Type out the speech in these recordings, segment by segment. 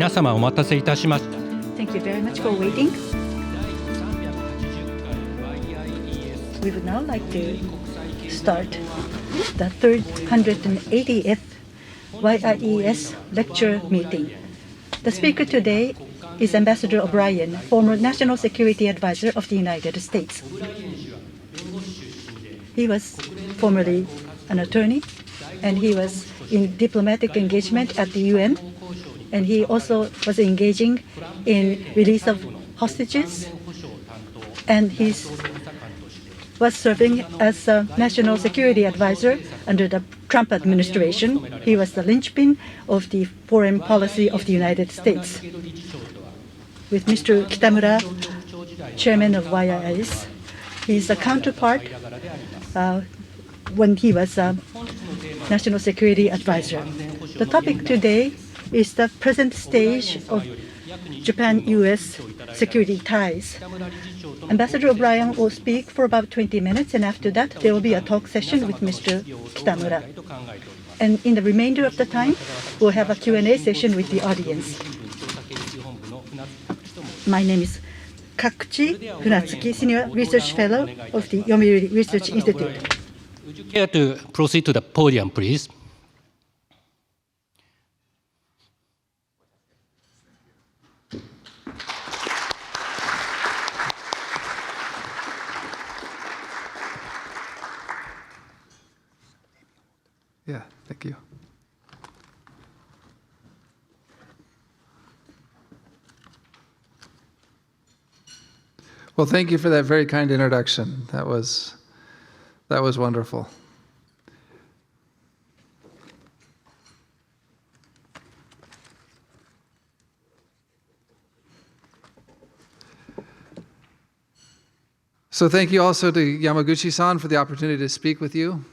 皆様お待たせいたしました。 Thank you very much for waiting. We would now like to start the 380th YIES lecture meeting. The speaker today is Ambassador O'Brien, former National Security Advisor of the United States. He was formerly an attorney, and he was in diplomatic engagement at the UN, and he also was engaging in release of hostages, and he was serving as a National Security Advisor under the Trump administration. He was the linchpin of the foreign policy of the United States. With Mr. Kitamura, Chairman of YIES, he's a counterpart when he was a National Security Advisor. The topic today is the present stage of Japan-U.S. security ties. Ambassador O'Brien will speak for about 20 minutes, and after that there will be a talk session with Mr. Kitamura. And in the remainder of the time, we'll have a Q&A session with the audience. My name is Kakuchi Funatsuki, Senior Research Fellow of the Yomiuri Research Institute. Would you care to proceed to the podium, please? Yeah, thank you. Well, thank you for that very kind introduction. That was wonderful. So thank you also to Yamaguchi-san for the opportunity to speak with you.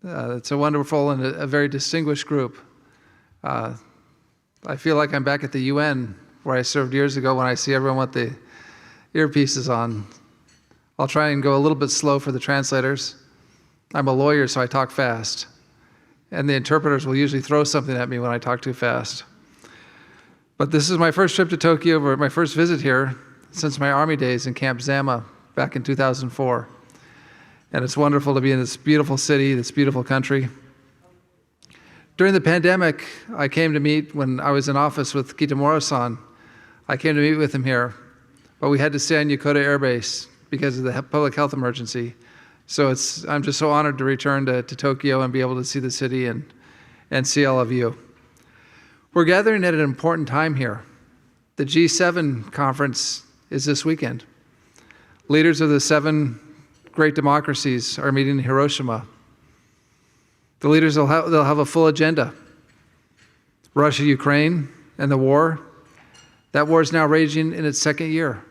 It's a wonderful and a very distinguished group. I feel like I'm back at the UN where I served years ago when I see everyone with the earpieces on. I'll try and go a little bit slow for the translators. I'm a lawyer, so I talk fast. And the interpreters will usually throw something at me when I talk too fast. But this is my first trip to Tokyo, or my first visit here since my Army days in Camp Zama back in 2004. And it's wonderful to be in this beautiful city, this beautiful country. During the pandemic, I came to meet, when I was in office with Kitamura-san, I came to meet with him here, but we had to stay on Yokota Air Base because of the public health emergency. So I'm just so honored to return to Tokyo and be able to see the city and see all of you. We're gathering at an important time here. The G7 conference is this weekend. Leaders of the 7 great democracies are meeting in Hiroshima. The leaders they'll have a full agenda. Russia, Ukraine, and the war. That war is now raging in its 2nd year.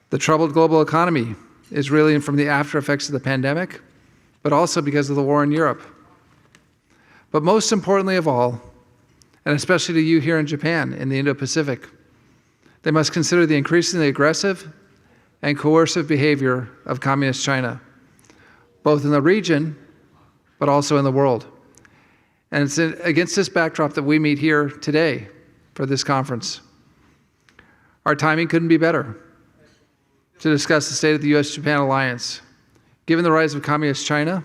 The troubled global economy is reeling from the after effects of the pandemic, but also because of the war in Europe. But most importantly of all, and especially to you here in Japan, in the Indo-Pacific, they must consider the increasingly aggressive and coercive behavior of Communist China, both in the region, but also in the world. And it's against this backdrop that we meet here today for this conference. Our timing couldn't be better to discuss the state of the U.S.-Japan alliance. Given the rise of Communist China,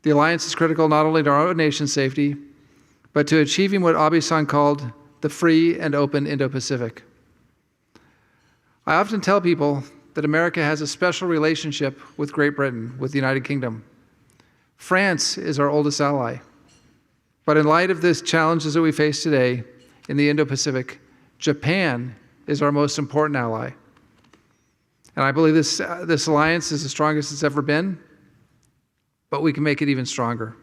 the alliance is critical not only to our own nation's safety, but to achieving what Abe-san called the free and open Indo-Pacific. I often tell people that America has a special relationship with Great Britain, with the United Kingdom. France is our oldest ally. But in light of the challenges that we face today in the Indo-Pacific, Japan is our most important ally. And I believe this alliance is the strongest it's ever been, but we can make it even stronger.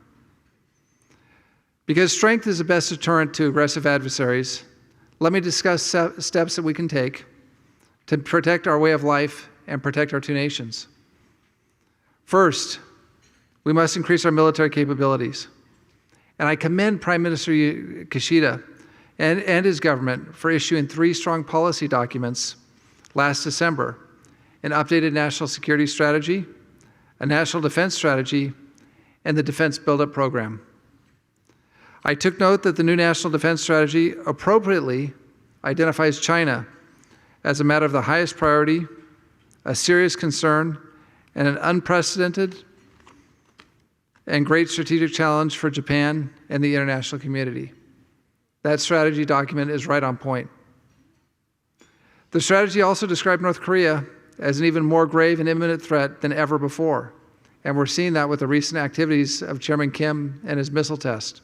Because strength is the best deterrent to aggressive adversaries, let me discuss steps that we can take to protect our way of life and protect our 2 nations. First, we must increase our military capabilities. And I commend Prime Minister Kishida and his government for issuing 3 strong policy documents last December: an updated national security strategy, a national defense strategy, and the Defense Buildup Program. I took note that the new national defense strategy appropriately identifies China as a matter of the highest priority, a serious concern, and an unprecedented and great strategic challenge for Japan and the international community. That strategy document is right on point. The strategy also described North Korea as an even more grave and imminent threat than ever before, and we're seeing that with the recent activities of Chairman Kim and his missile test.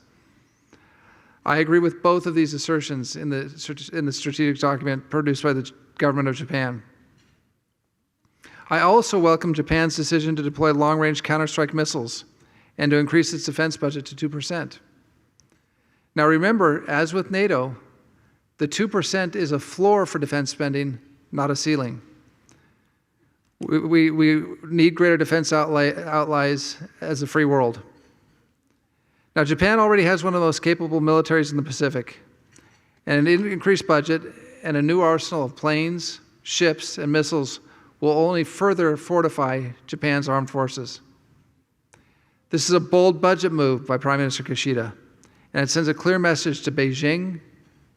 I agree with both of these assertions in the strategic document produced by the government of Japan. I also welcome Japan's decision to deploy long-range counter-strike missiles and to increase its defense budget to 2%. Now remember, as with NATO, the 2% is a floor for defense spending, not a ceiling. We need greater defense outlays as a free world. Now, Japan already has one of the most capable militaries in the Pacific, and an increased budget and a new arsenal of planes, ships, and missiles will only further fortify Japan's armed forces. This is a bold budget move by Prime Minister Kishida, and it sends a clear message to Beijing,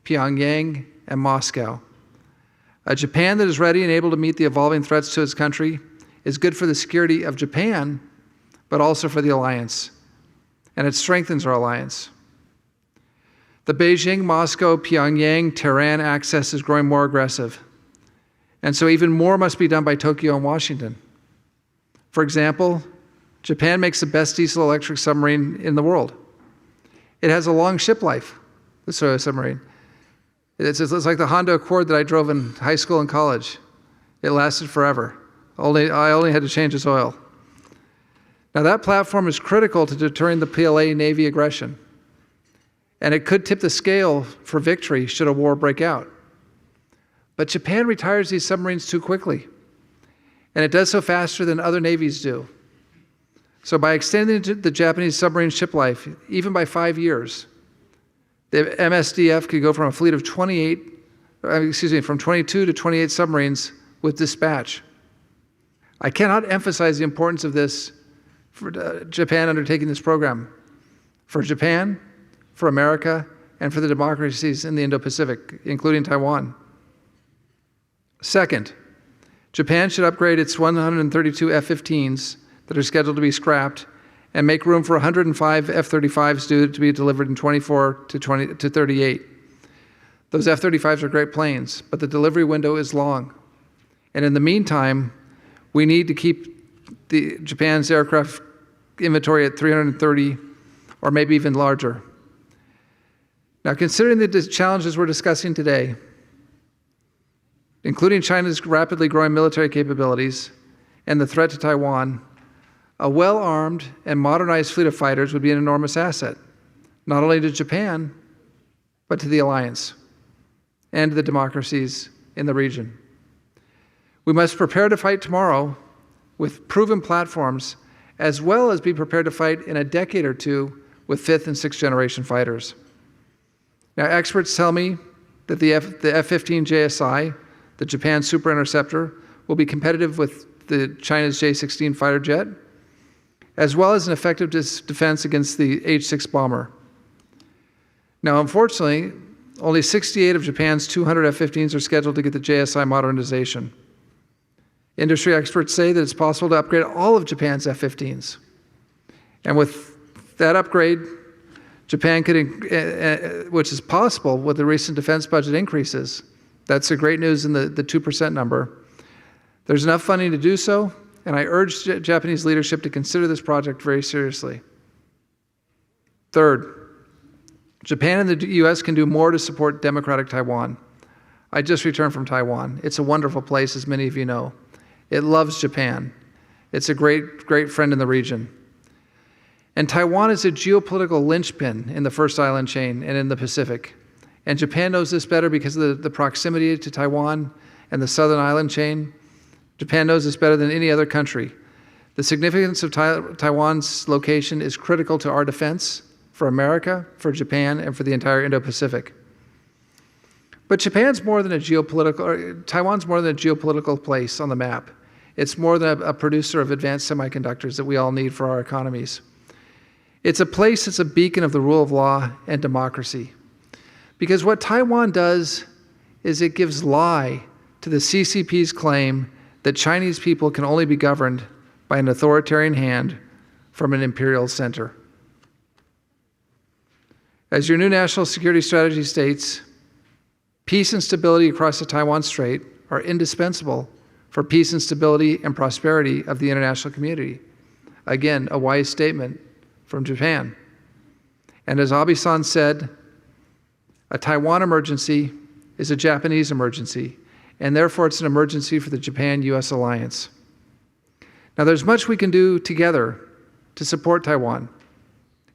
Pyongyang, and Moscow. A Japan that is ready and able to meet the evolving threats to its country is good for the security of Japan, but also for the alliance, and it strengthens our alliance. The Beijing, Moscow, Pyongyang, Tehran axis is growing more aggressive, and so even more must be done by Tokyo and Washington. For example, Japan makes the best diesel-electric submarine in the world. It has a long ship life, the Soyuz submarine. It's like the Honda Accord that I drove in high school and college. It lasted forever. I only had to change its oil. Now that platform is critical to deterring the PLA Navy aggression, and it could tip the scale for victory should a war break out. But Japan retires these submarines too quickly, and it does so faster than other navies do. So by extending the Japanese submarine ship life, even by 5 years, the MSDF could go from a fleet of from 22 to 28 submarines with dispatch. I cannot emphasize the importance of this for Japan undertaking this program, for Japan, for America, and for the democracies in the Indo-Pacific, including Taiwan. Second, Japan should upgrade its 132 F-15s that are scheduled to be scrapped and make room for 105 F-35s due to be delivered in 24 to 38. Those F-35s are great planes, but the delivery window is long. And in the meantime, we need to keep Japan's aircraft inventory at 330 or maybe even larger. Now, considering the challenges we're discussing today, including China's rapidly growing military capabilities and the threat to Taiwan, a well-armed and modernized fleet of fighters would be an enormous asset, not only to Japan, but to the alliance and to the democracies in the region. We must prepare to fight tomorrow with proven platforms, as well as be prepared to fight in a decade or two with 5th and 6th generation fighters. Now, experts tell me that the F-15 JSI, the Japan Super Interceptor, will be competitive with the China's J-16 fighter jet, as well as an effective defense against the H-6 bomber. Now, unfortunately, only 68 of Japan's 200 F-15s are scheduled to get the JSI modernization. Industry experts say that it's possible to upgrade all of Japan's F-15s. And with that upgrade, Japan could, which is possible with the recent defense budget increases, that's the great news in the 2% number. There's enough funding to do so, and I urge Japanese leadership to consider this project very seriously. Third, Japan and the US can do more to support democratic Taiwan. I just returned from Taiwan. It's a wonderful place, as many of you know. It loves Japan. It's a great, great friend in the region. And Taiwan is a geopolitical linchpin in the first island chain and in the Pacific. And Japan knows this better because of the proximity to Taiwan and the southern island chain. Japan knows this better than any other country. The significance of Taiwan's location is critical to our defense, for America, for Japan, and for the entire Indo-Pacific. But Taiwan's more than a geopolitical place on the map. It's more than a producer of advanced semiconductors that we all need for our economies. It's a place that's a beacon of the rule of law and democracy. Because what Taiwan does is it gives lie to the CCP's claim that Chinese people can only be governed by an authoritarian hand from an imperial center. As your new national security strategy states, peace and stability across the Taiwan Strait are indispensable for peace and stability and prosperity of the international community. Again, a wise statement from Japan. And as Abe-san said, a Taiwan emergency is a Japanese emergency, and therefore it's an emergency for the Japan-US alliance. Now, there's much we can do together to support Taiwan,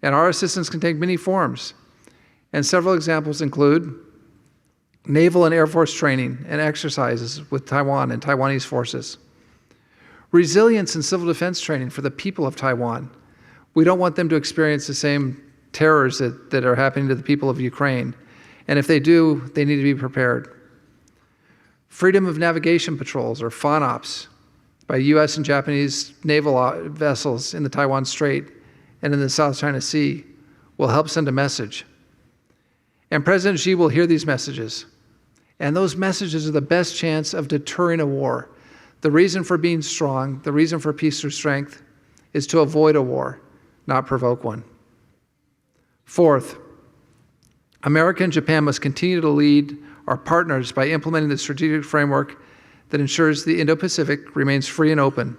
and our assistance can take many forms. And several examples include naval and air force training and exercises with Taiwan and Taiwanese forces, resilience and civil defense training for the people of Taiwan. We don't want them to experience the same terrors that are happening to the people of Ukraine. And if they do, they need to be prepared. Freedom of navigation patrols, or FONOPs, by US and Japanese naval vessels in the Taiwan Strait and in the South China Sea will help send a message. And President Xi will hear these messages. And those messages are the best chance of deterring a war. The reason for being strong, the reason for peace through strength, is to avoid a war, not provoke one. Fourth, America and Japan must continue to lead our partners by implementing the strategic framework that ensures the Indo-Pacific remains free and open.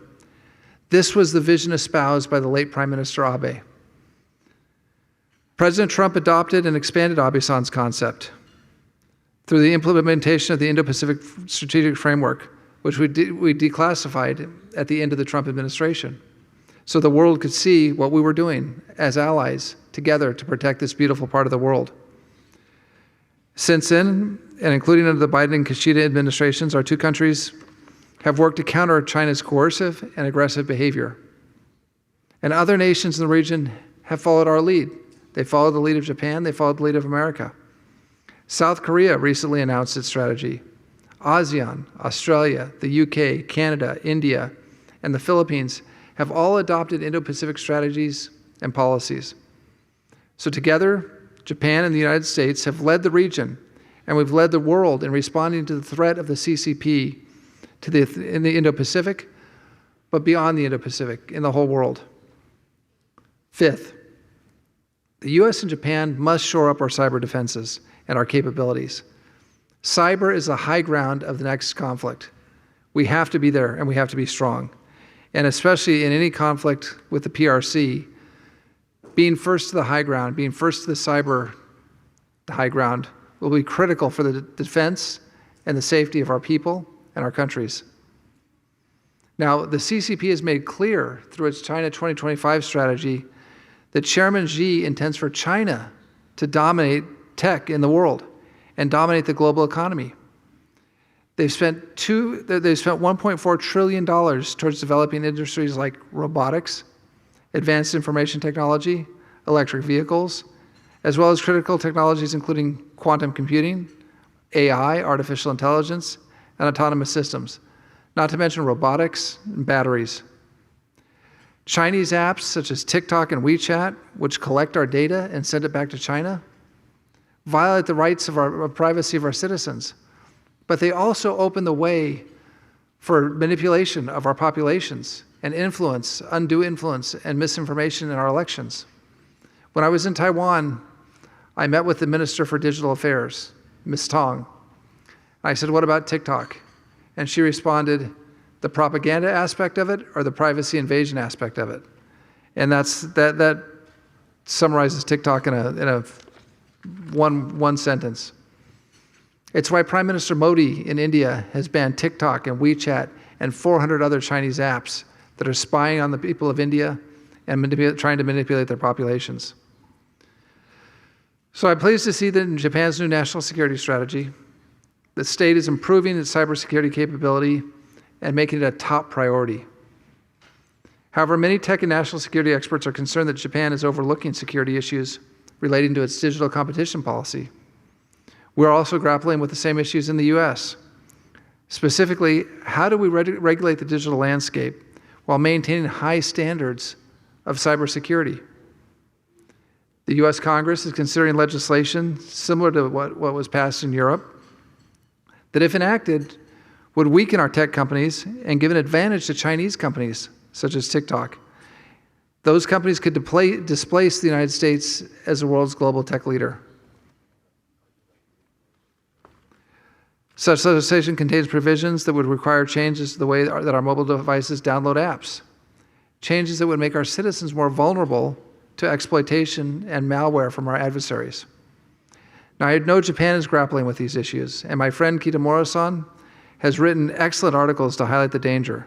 This was the vision espoused by the late Prime Minister Abe. President Trump adopted and expanded Abe-san's concept through the implementation of the Indo-Pacific Strategic Framework, which we declassified at the end of the Trump administration, so the world could see what we were doing as allies together to protect this beautiful part of the world. Since then, and including under the Biden and Kishida administrations, our two countries have worked to counter China's coercive and aggressive behavior. And other nations in the region have followed our lead. They followed the lead of Japan, they followed the lead of America. South Korea recently announced its strategy. ASEAN, Australia, the UK, Canada, India, and the Philippines have all adopted Indo-Pacific strategies and policies. So together, Japan and the United States have led the region, and we've led the world in responding to the threat of the CCP in the Indo-Pacific, but beyond the Indo-Pacific, in the whole world. Fifth, the US and Japan must shore up our cyber defenses and our capabilities. Cyber is the high ground of the next conflict. We have to be there, and we have to be strong. And especially in any conflict with the PRC, being first to the high ground, being first to the cyber high ground will be critical for the defense and the safety of our people and our countries. Now, the CCP has made clear through its China 2025 strategy that Chairman Xi intends for China to dominate tech in the world and dominate the global economy. They've spent $1.4 trillion towards developing industries like robotics, advanced information technology, electric vehicles, as well as critical technologies including quantum computing, AI, artificial intelligence, and autonomous systems, not to mention robotics and batteries. Chinese apps such as TikTok and WeChat, which collect our data and send it back to China, violate the rights of privacy of our citizens, but they also open the way for manipulation of our populations and influence, undue influence, and misinformation in our elections. When I was in Taiwan, I met with the Minister for Digital Affairs, Ms. Tong. I said, "What about TikTok?" And she responded, "The propaganda aspect of it or the privacy invasion aspect of it?" And that summarizes TikTok in a one sentence. It's why Prime Minister Modi in India has banned TikTok and WeChat and 400 other Chinese apps that are spying on the people of India and trying to manipulate their populations. So I'm pleased to see that in Japan's new national security strategy, the state is improving its cybersecurity capability and making it a top priority. However, many tech and national security experts are concerned that Japan is overlooking security issues relating to its digital competition policy. We're also grappling with the same issues in the US. Specifically, how do we regulate the digital landscape while maintaining high standards of cybersecurity? The US Congress is considering legislation similar to what was passed in Europe that, if enacted, would weaken our tech companies and give an advantage to Chinese companies, such as TikTok. Those companies could displace the United States as the world's global tech leader. Such legislation contains provisions that would require changes to the way that our mobile devices download apps, changes that would make our citizens more vulnerable to exploitation and malware from our adversaries. Now, I know Japan is grappling with these issues, and my friend Kitamura-san has written excellent articles to highlight the danger.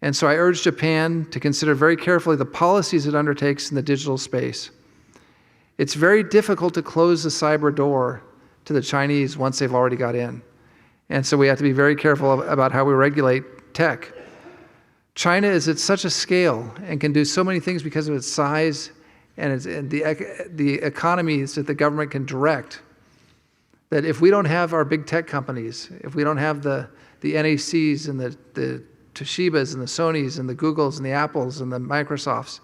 And so I urge Japan to consider very carefully the policies it undertakes in the digital space. It's very difficult to close the cyber door to the Chinese once they've already got in. And so we have to be very careful about how we regulate tech. China is at such a scale and can do so many things because of its size and the economies that the government can direct, that if we don't have our big tech companies, if we don't have the NACs and the Toshibas and the Sonys and the Googles and the Apples and the Microsofts,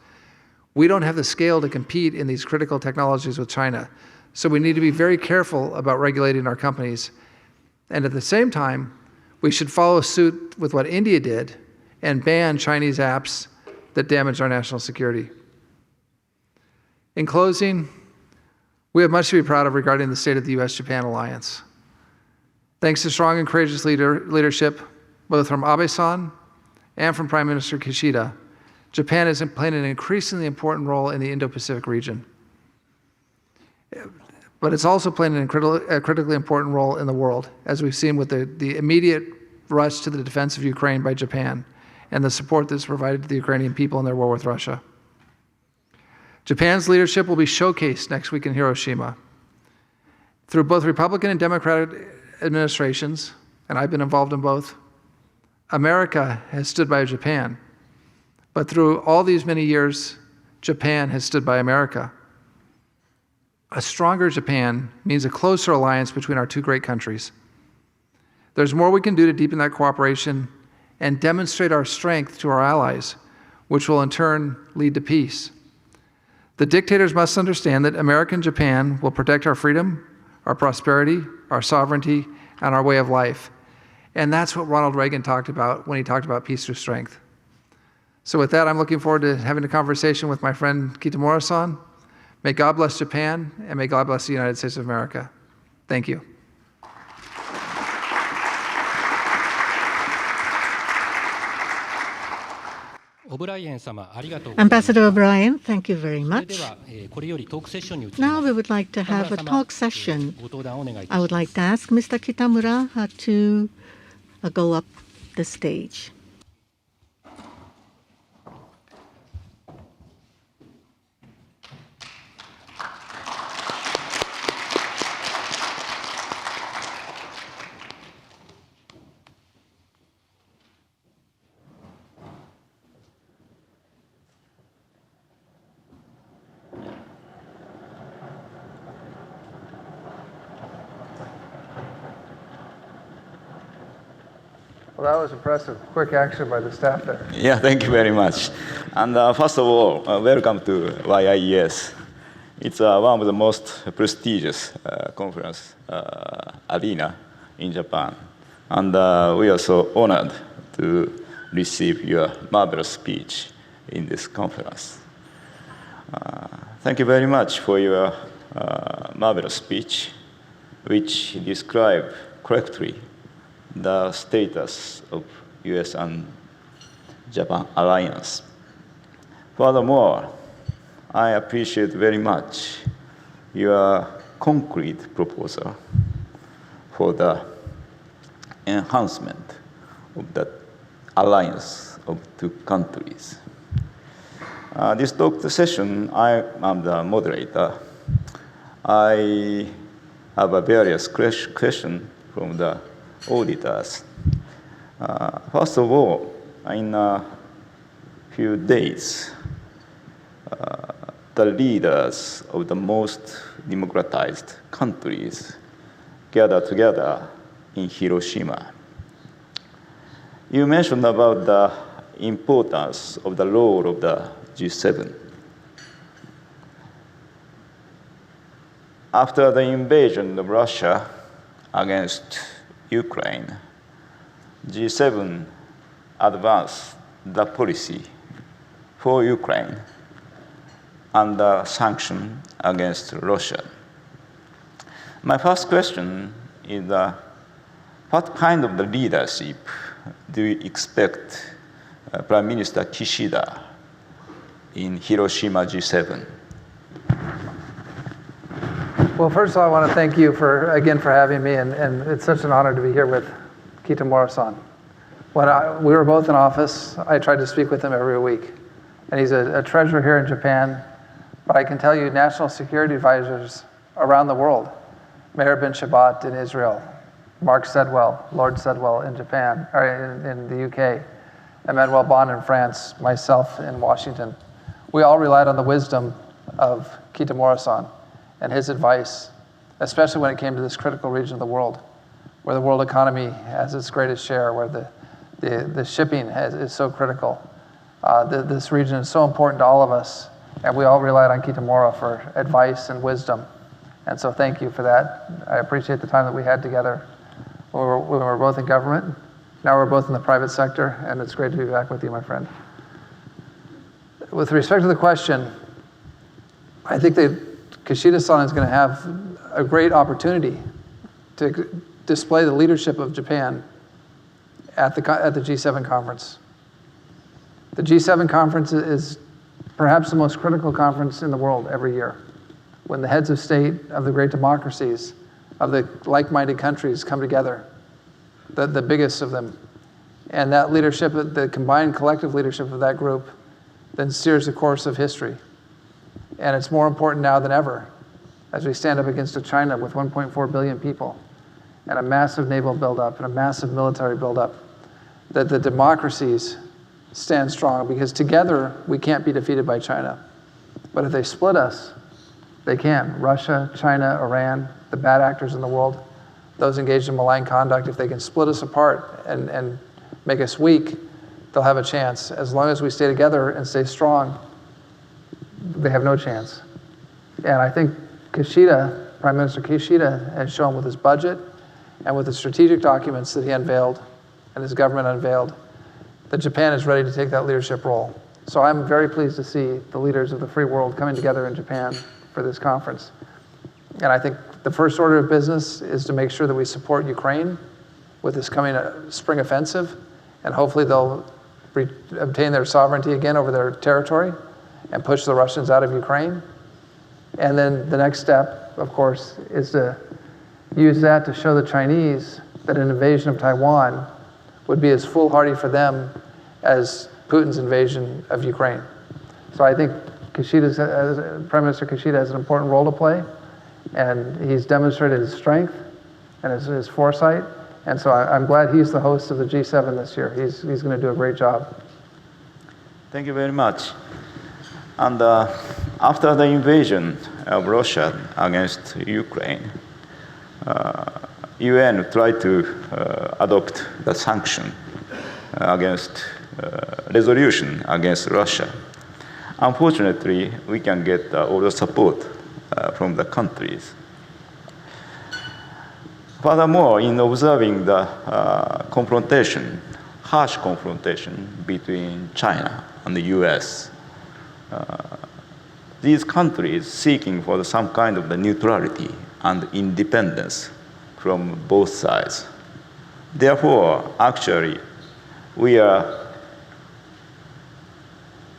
we don't have the scale to compete in these critical technologies with China. So we need to be very careful about regulating our companies. And at the same time, we should follow suit with what India did and ban Chinese apps that damage our national security. In closing, we have much to be proud of regarding the state of the US-Japan alliance. Thanks to strong and courageous leadership, both from Abe-san and from Prime Minister Kishida, Japan is playing an increasingly important role in the Indo-Pacific region. But it's also playing a critically important role in the world, as we've seen with the immediate rush to the defense of Ukraine by Japan and the support that's provided to the Ukrainian people in their war with Russia. Japan's leadership will be showcased next week in Hiroshima. Through both Republican and Democratic administrations, and I've been involved in both, America has stood by Japan. But through all these many years, Japan has stood by America. A stronger Japan means a closer alliance between our two great countries. There's more we can do to deepen that cooperation and demonstrate our strength to our allies, which will in turn lead to peace. The dictators must understand that America and Japan will protect our freedom, our prosperity, our sovereignty, and our way of life. And that's what Ronald Reagan talked about when he talked about peace through strength. So with that, I'm looking forward to having a conversation with my friend Kitamura-san. May God bless Japan, and may God bless the United States of America. Thank you. Ambassador O'Brien, thank you very それ much. では、これよりトークセッションに移り Now ま we す。 would like to have a talk session. ご登壇お願いいたし I ま would す。 like to ask Mr. Kitamura to go up the stage. Well, that was impressive. Quick action by the staff there. Yeah, thank you very much. And first of all, welcome to YIES. It's one of the most prestigious conference arena in Japan. And we are so honored to receive your marvelous speech in this conference. Thank you very much for your marvelous speech, which described correctly the status of US and Japan alliance. Furthermore, I appreciate very much your concrete proposal for the enhancement of the alliance of two countries. This talk session, I am the moderator. I have a various questions from the auditors. First of all, in a few days, the leaders of the most democratized countries gather together in Hiroshima. You mentioned about the importance of the role of the G7. after the invasion of Russia against Ukraine, G7 advanced the policy for Ukraine and the sanction against Russia. My first question is what kind of the leadership do you expect Prime Minister Kishida in Hiroshima G7? Well, first of all, I want to thank you again for having me, and it's such an honor to be here with Kitamura-san. When we were both in office, I tried to speak with him every week, and he's a treasure here in Japan. But I can tell you, national security advisors around the world, Meir bin Shabat in Israel, Mark Sedwell, Lord Sedwell in Japan, or in the UK, Emmanuel Bon in France, myself in Washington. We all relied on the wisdom of Kitamura-san and his advice, especially when it came to this critical region of the world, where the world economy has its greatest share, where the shipping is so critical. This region is so important to all of us, and we all relied on Kitamura for advice and wisdom. And so thank you for that. I appreciate the time that we had together when we were both in government. Now we're both in the private sector, and it's great to be back with you, my friend. With respect to the question, I think that Kishida-san is going to have a great opportunity to display the leadership of Japan at the G7 conference. The G7 conference is perhaps the most critical conference in the world every year, when the heads of state of the great democracies, of the like-minded countries come together, the biggest of them. And that leadership, the combined collective leadership of that group, then steers the course of history. And it's more important now than ever, as we stand up against a China with 1.4 billion people, and a massive naval buildup and a massive military buildup, that the democracies stand strong, because together we can't be defeated by China. But if they split us, they can. Russia, China, Iran, the bad actors in the world, those engaged in malign conduct, if they can split us apart and make us weak, they'll have a chance. As long as we stay together and stay strong, they have no chance. And I think Kishida, Prime Minister Kishida, has shown with his budget and with the strategic documents that he unveiled and his government unveiled, that Japan is ready to take that leadership role. So I'm very pleased to see the leaders of the free world coming together in Japan for this conference. And I think the first order of business is to make sure that we support Ukraine with this coming spring offensive, and hopefully they'll obtain their sovereignty again over their territory and push the Russians out of Ukraine. And then the next step, of course, is to use that to show the Chinese that an invasion of Taiwan would be as foolhardy for them as Putin's invasion of Ukraine. So I think Prime Minister Kishida has an important role to play, and he's demonstrated his strength and his foresight. And so I'm glad he's the host of the G7 this year. He's going to do a great job. Thank you very much. And after the invasion of Russia against Ukraine, UN tried to adopt the sanction against resolution against Russia. Unfortunately, we can get all the support from the countries. Furthermore, in observing the harsh confrontation between China and the US, these countries seeking for some kind of the neutrality and independence from both sides. Therefore, actually, we are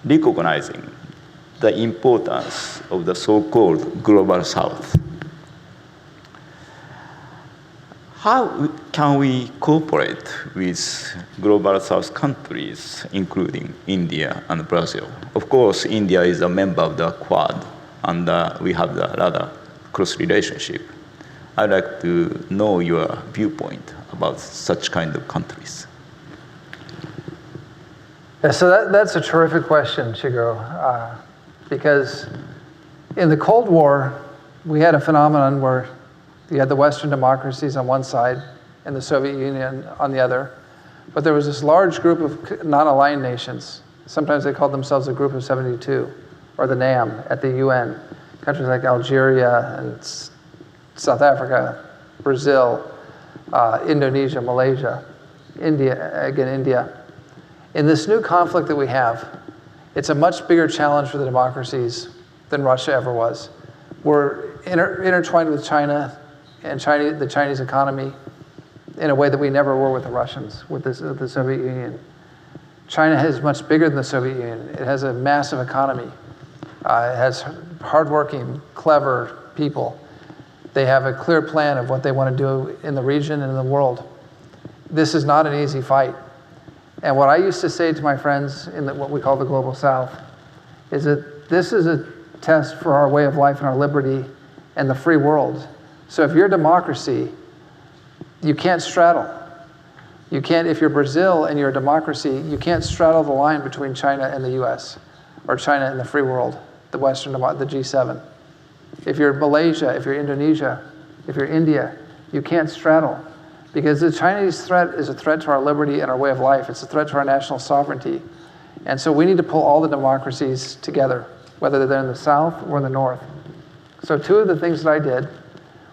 recognizing the importance of the so-called Global South. How can we cooperate with Global South countries, including India and Brazil? Of course, India is a member of the Quad, and we have the rather close relationship. I'd like to know your viewpoint about such kind of countries. Yeah, so that's a terrific question, Shigeru, because in the Cold War, we had a phenomenon where you had the Western democracies on one side and the Soviet Union on the other, but there was this large group of non-aligned nations. Sometimes they called themselves a Group of 72, or the NAM at the UN. Countries like Algeria and South Africa, Brazil, Indonesia, Malaysia, India. In this new conflict that we have, it's a much bigger challenge for the democracies than Russia ever was. We're intertwined with China and the Chinese economy in a way that we never were with the Russians, with the Soviet Union. China is much bigger than the Soviet Union. It has a massive economy. It has hardworking, clever people. They have a clear plan of what they want to do in the region and in the world. This is not an easy fight. And what I used to say to my friends in what we call the Global South is that this is a test for our way of life and our liberty and the free world. So if you're a democracy, you can't straddle. You can't, if you're Brazil and you're a democracy, you can't straddle the line between China and the US, or China and the free world, the Western, the G7. If you're Malaysia, if you're Indonesia, if you're India, you can't straddle. Because the Chinese threat is a threat to our liberty and our way of life. It's a threat to our national sovereignty. And so we need to pull all the democracies together, whether they're in the South or in the North. So two of the things that I did,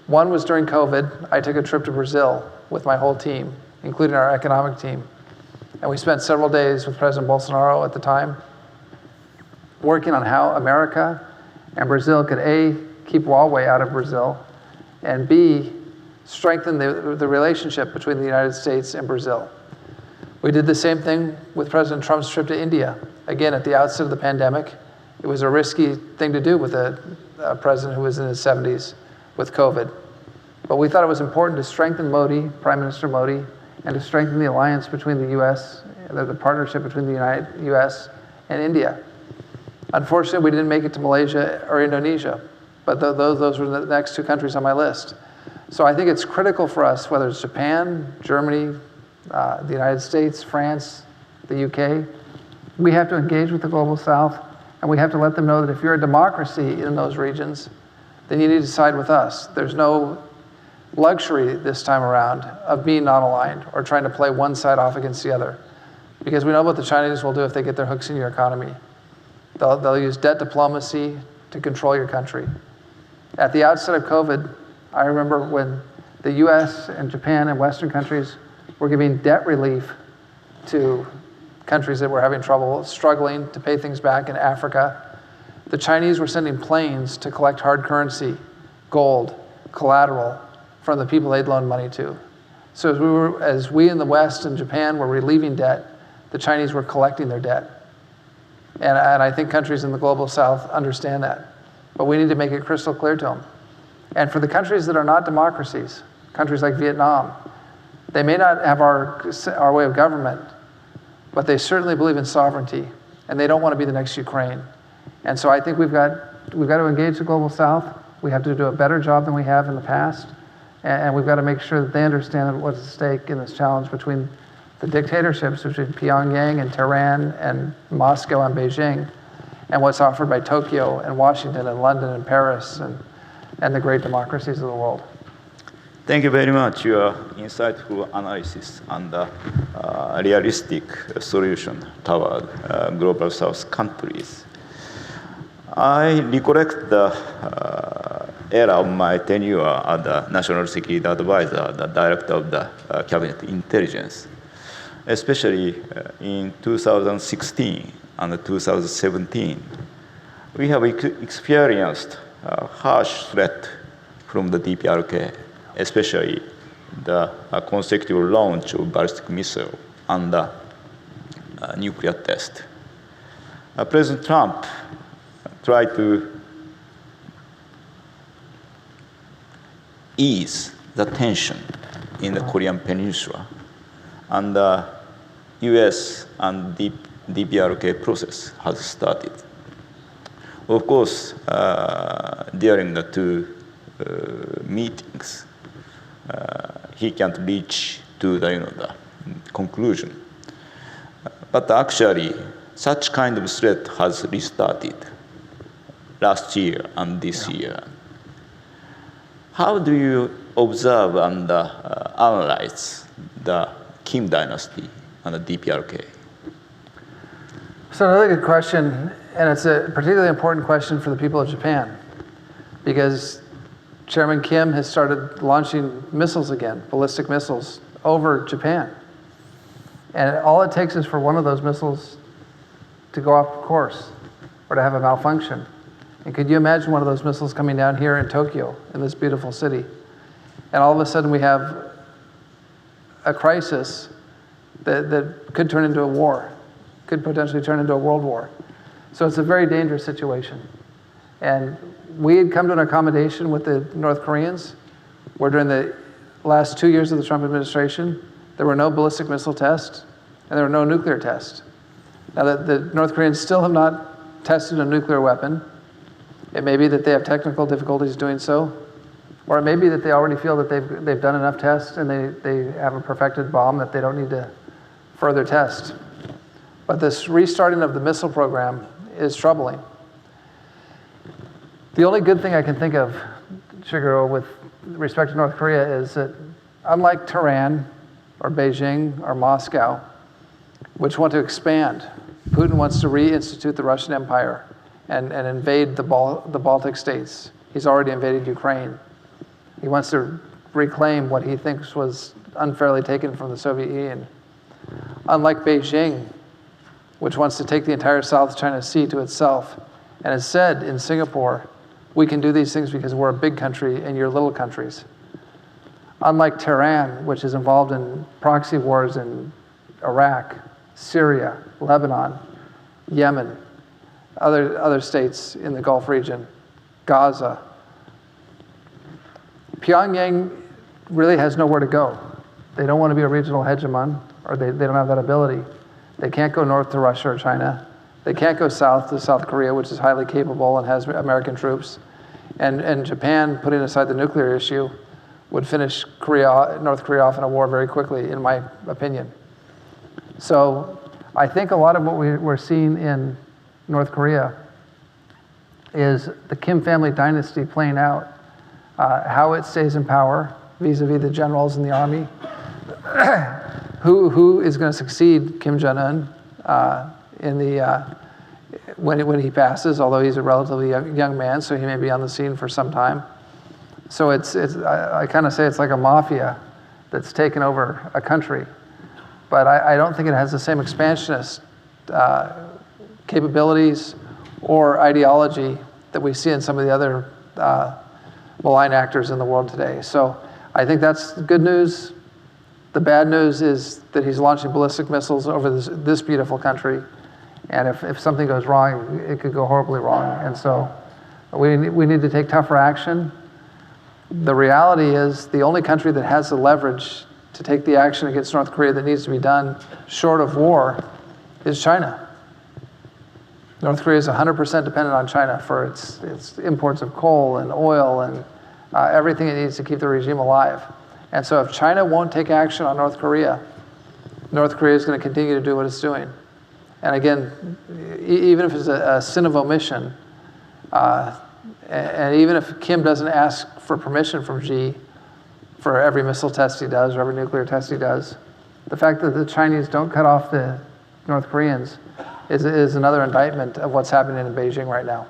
one was during COVID, I took a trip to Brazil with my whole team, including our economic team. And we spent several days with President Bolsonaro at the time, working on how America and Brazil could A, keep Huawei out of Brazil, and B, strengthen the relationship between the United States and Brazil. We did the same thing with President Trump's trip to India. Again, at the outset of the pandemic, it was a risky thing to do with a president who was in his 70s with COVID. But we thought it was important to strengthen Modi, Prime Minister Modi, and to strengthen the alliance between the US, the partnership between the US and India. Unfortunately, we didn't make it to Malaysia or Indonesia, but those were the next two countries on my list. So I think it's critical for us, whether it's Japan, Germany, the United States, France, the UK, we have to engage with the Global South, and we have to let them know that if you're a democracy in those regions, then you need to side with us. There's no luxury this time around of being non-aligned or trying to play one side off against the other. Because we know what the Chinese will do if they get their hooks in your economy. They'll use debt diplomacy to control your country. At the outset of COVID, I remember when the US and Japan and Western countries were giving debt relief to countries that were having trouble, struggling to pay things back in Africa. The Chinese were sending planes to collect hard currency, gold, collateral from the people they'd loaned money to. So as we in the West and Japan were relieving debt, the Chinese were collecting their debt. And I think countries in the Global South understand that. But we need to make it crystal clear to them. And for the countries that are not democracies, countries like Vietnam, they may not have our way of government, but they certainly believe in sovereignty, and they don't want to be the next Ukraine. And so I think we've got to engage the Global South. We have to do a better job than we have in the past, and we've got to make sure that they understand what's at stake in this challenge between the dictatorships between Pyongyang and Tehran and Moscow and Beijing, and what's offered by Tokyo and Washington and London and Paris and the great democracies of the world. Thank you very much. Your insightful analysis and realistic solution toward Global South countries. I recollect the era of my tenure as the National Security Advisor, the Director of the Cabinet Intelligence, especially in 2016 and 2017. We have experienced a harsh threat from the DPRK, especially the consecutive launch of ballistic missile and the nuclear test. President Trump tried to ease the tension in the Korean Peninsula, and the US and DPRK process has started. Of course, during the two meetings, he can't reach to the conclusion. But actually, such kind of threat has restarted last year and this year. How do you observe and analyze the Kim dynasty and the DPRK? So another good question, and it's a particularly important question for the people of Japan, because Chairman Kim has started launching missiles again, ballistic missiles, over Japan. And all it takes is for one of those missiles to go off course or to have a malfunction. And could you imagine one of those missiles coming down here in Tokyo, in this beautiful city? And all of a sudden we have a crisis that could turn into a war, could potentially turn into a world war. So it's a very dangerous situation. And we had come to an accommodation with the North Koreans, where during the last 2 years of the Trump administration, there were no ballistic missile tests, and there were no nuclear tests. Now, the North Koreans still have not tested a nuclear weapon. It may be that they have technical difficulties doing so, or it may be that they already feel that they've done enough tests and they have a perfected bomb that they don't need to further test. But this restarting of the missile program is troubling. The only good thing I can think of, Shigeru, with respect to North Korea is that unlike Tehran or Beijing or Moscow, which want to expand, Putin wants to reinstitute the Russian Empire and invade the Baltic states. He's already invaded Ukraine. He wants to reclaim what he thinks was unfairly taken from the Soviet Union. Unlike Beijing, which wants to take the entire South China Sea to itself, and has said in Singapore, we can do these things because we're a big country and you're little countries. Unlike Tehran, which is involved in proxy wars in Iraq, Syria, Lebanon, Yemen, other states in the Gulf region, Gaza. Pyongyang really has nowhere to go. They don't want to be a regional hegemon, or they don't have that ability. They can't go north to Russia or China. They can't go south to South Korea, which is highly capable and has American troops. And Japan, putting aside the nuclear issue, would finish North Korea off in a war very quickly, in my opinion. So I think a lot of what we're seeing in North Korea is the Kim family dynasty playing out, how it stays in power vis-a-vis the generals in the army, who is going to succeed Kim Jong-un when he passes, although he's a relatively young man, so he may be on the scene for some time. So I kind of say it's like a mafia that's taken over a country. But I don't think it has the same expansionist capabilities or ideology that we see in some of the other malign actors in the world today. So I think that's good news. The bad news is that he's launching ballistic missiles over this beautiful country. And if something goes wrong, it could go horribly wrong. And so we need to take tougher action. The reality is the only country that has the leverage to take the action against North Korea that needs to be done short of war is China. North Korea is 100% dependent on China for its imports of coal and oil and everything it needs to keep the regime alive. And so if China won't take action on North Korea is going to continue to do what it's doing. And again, even if it's a sin of omission, and even if Kim doesn't ask for permission from Xi for every missile test he does or every nuclear test he does, the fact that the Chinese don't cut off the North Koreans is another indictment of what's happening in Beijing right now.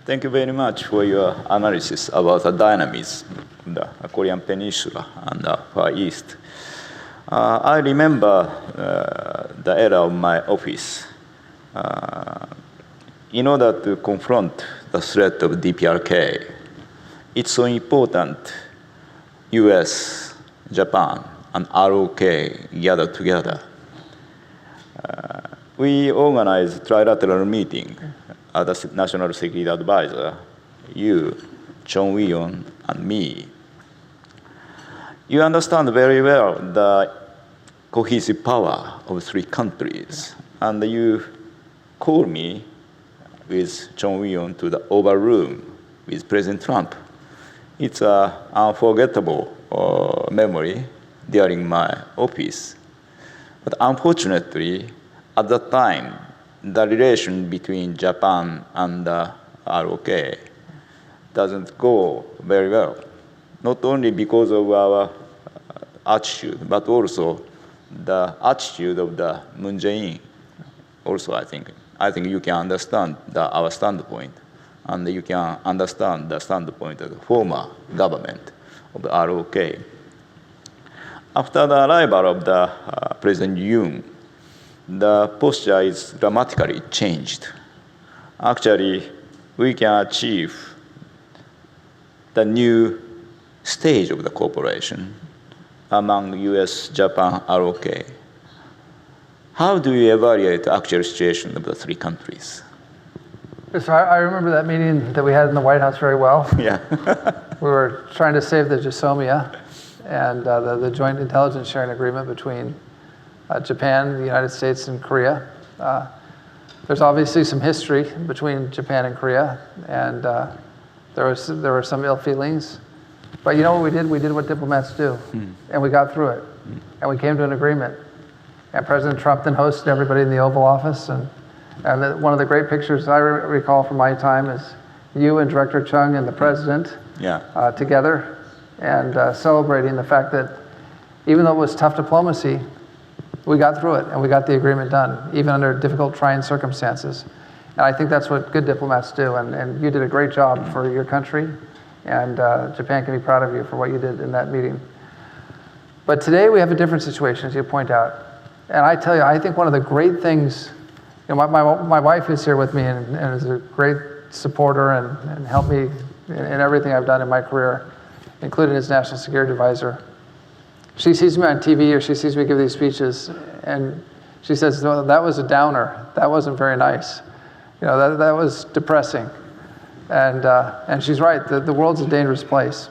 Thank you very much for your analysis about the dynamism of the Korean Peninsula and the Far East. I remember the era of my office. In order to confront the threat of DPRK, it's so important US, Japan, and ROK gather together. We organized a trilateral meeting at the National Security Advisor, you, Chung Won, and me. You understand very well the cohesive power of three countries, and you called me with Chung Won to the Oval Room with President Trump. It's an unforgettable memory during my office. But unfortunately, at that time, the relation between Japan and the ROK doesn't go very well. Not only because of our attitude, but also the attitude of the Moon Jae-in. Also, I think you can understand our standpoint. and you can understand the standpoint of the former government of the ROK. After the arrival of the President Yoon, the posture is dramatically changed. Actually, we can achieve the new stage of the cooperation among US, Japan, ROK. How do you evaluate the actual situation of the three countries? So I remember that meeting that we had in the White House very well. Yeah. We were trying to save the GSOMIA and the Joint Intelligence Sharing Agreement between Japan, the United States, and Korea. There's obviously some history between Japan and Korea, and there were some ill feelings. But you know what we did? We did what diplomats do, and we got through it, and we came to an agreement. And President Trump then hosted everybody in the Oval Office, and one of the great pictures I recall from my time is you and Director Chung and the President together, and celebrating the fact that even though it was tough diplomacy, we got through it and we got the agreement done, even under difficult, trying circumstances. And I think that's what good diplomats do, and you did a great job for your country, and Japan can be proud of you for what you did in that meeting. But today we have a different situation, as you point out. And I tell you, I think one of the great things, you know, my wife is here with me and is a great supporter and helped me in everything I've done in my career, including as National Security Advisor. She sees me on TV or she sees me give these speeches, and she says, "No, that was a downer. That wasn't very nice. You know, that was depressing." And she's right. The world's a dangerous place.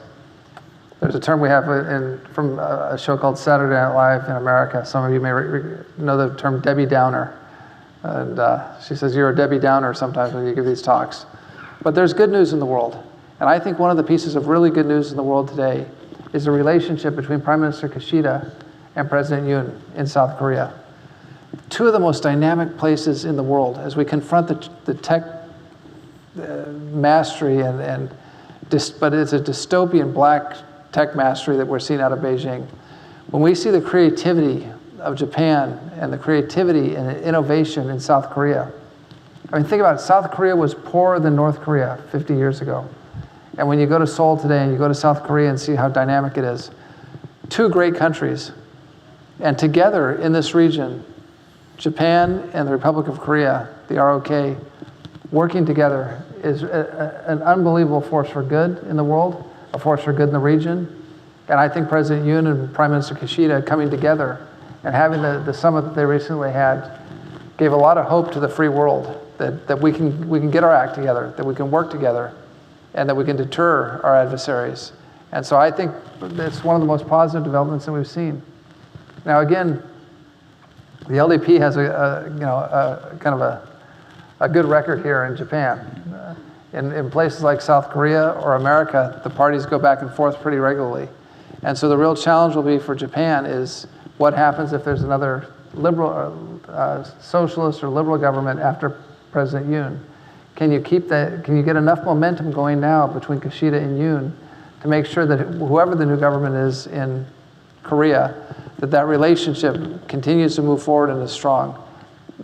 There's a term we have from a show called Saturday Night Live in America. Some of you may know the term Debbie Downer. And she says, "You're a Debbie Downer sometimes when you give these talks." But there's good news in the world. And I think one of the pieces of really good news in the world today is the relationship between Prime Minister Kishida and President Yoon in South Korea. Two of the most dynamic places in the world as we confront the tech mastery but it's a dystopian black tech mastery that we're seeing out of Beijing. When we see the creativity of Japan and the creativity and innovation in South Korea, I mean, think about it. South Korea was poorer than North Korea 50 years ago. And when you go to Seoul today and you go to South Korea and see how dynamic it is, two great countries. And together in this region, Japan and the Republic of Korea, the ROK, working together is an unbelievable force for good in the world, a force for good in the region. And I think President Yoon and Prime Minister Kishida coming together and having the summit that they recently had gave a lot of hope to the free world that we can get our act together, that we can work together, and that we can deter our adversaries. And so I think it's one of the most positive developments that we've seen. Now again, the LDP has a good record here in Japan. In places like South Korea or America, the parties go back and forth pretty regularly. And so the real challenge will be for Japan is what happens if there's another liberal, socialist or liberal government after President Yoon. Can you get enough momentum going now between Kishida and Yoon to make sure that whoever the new government is in Korea, that relationship continues to move forward and is strong?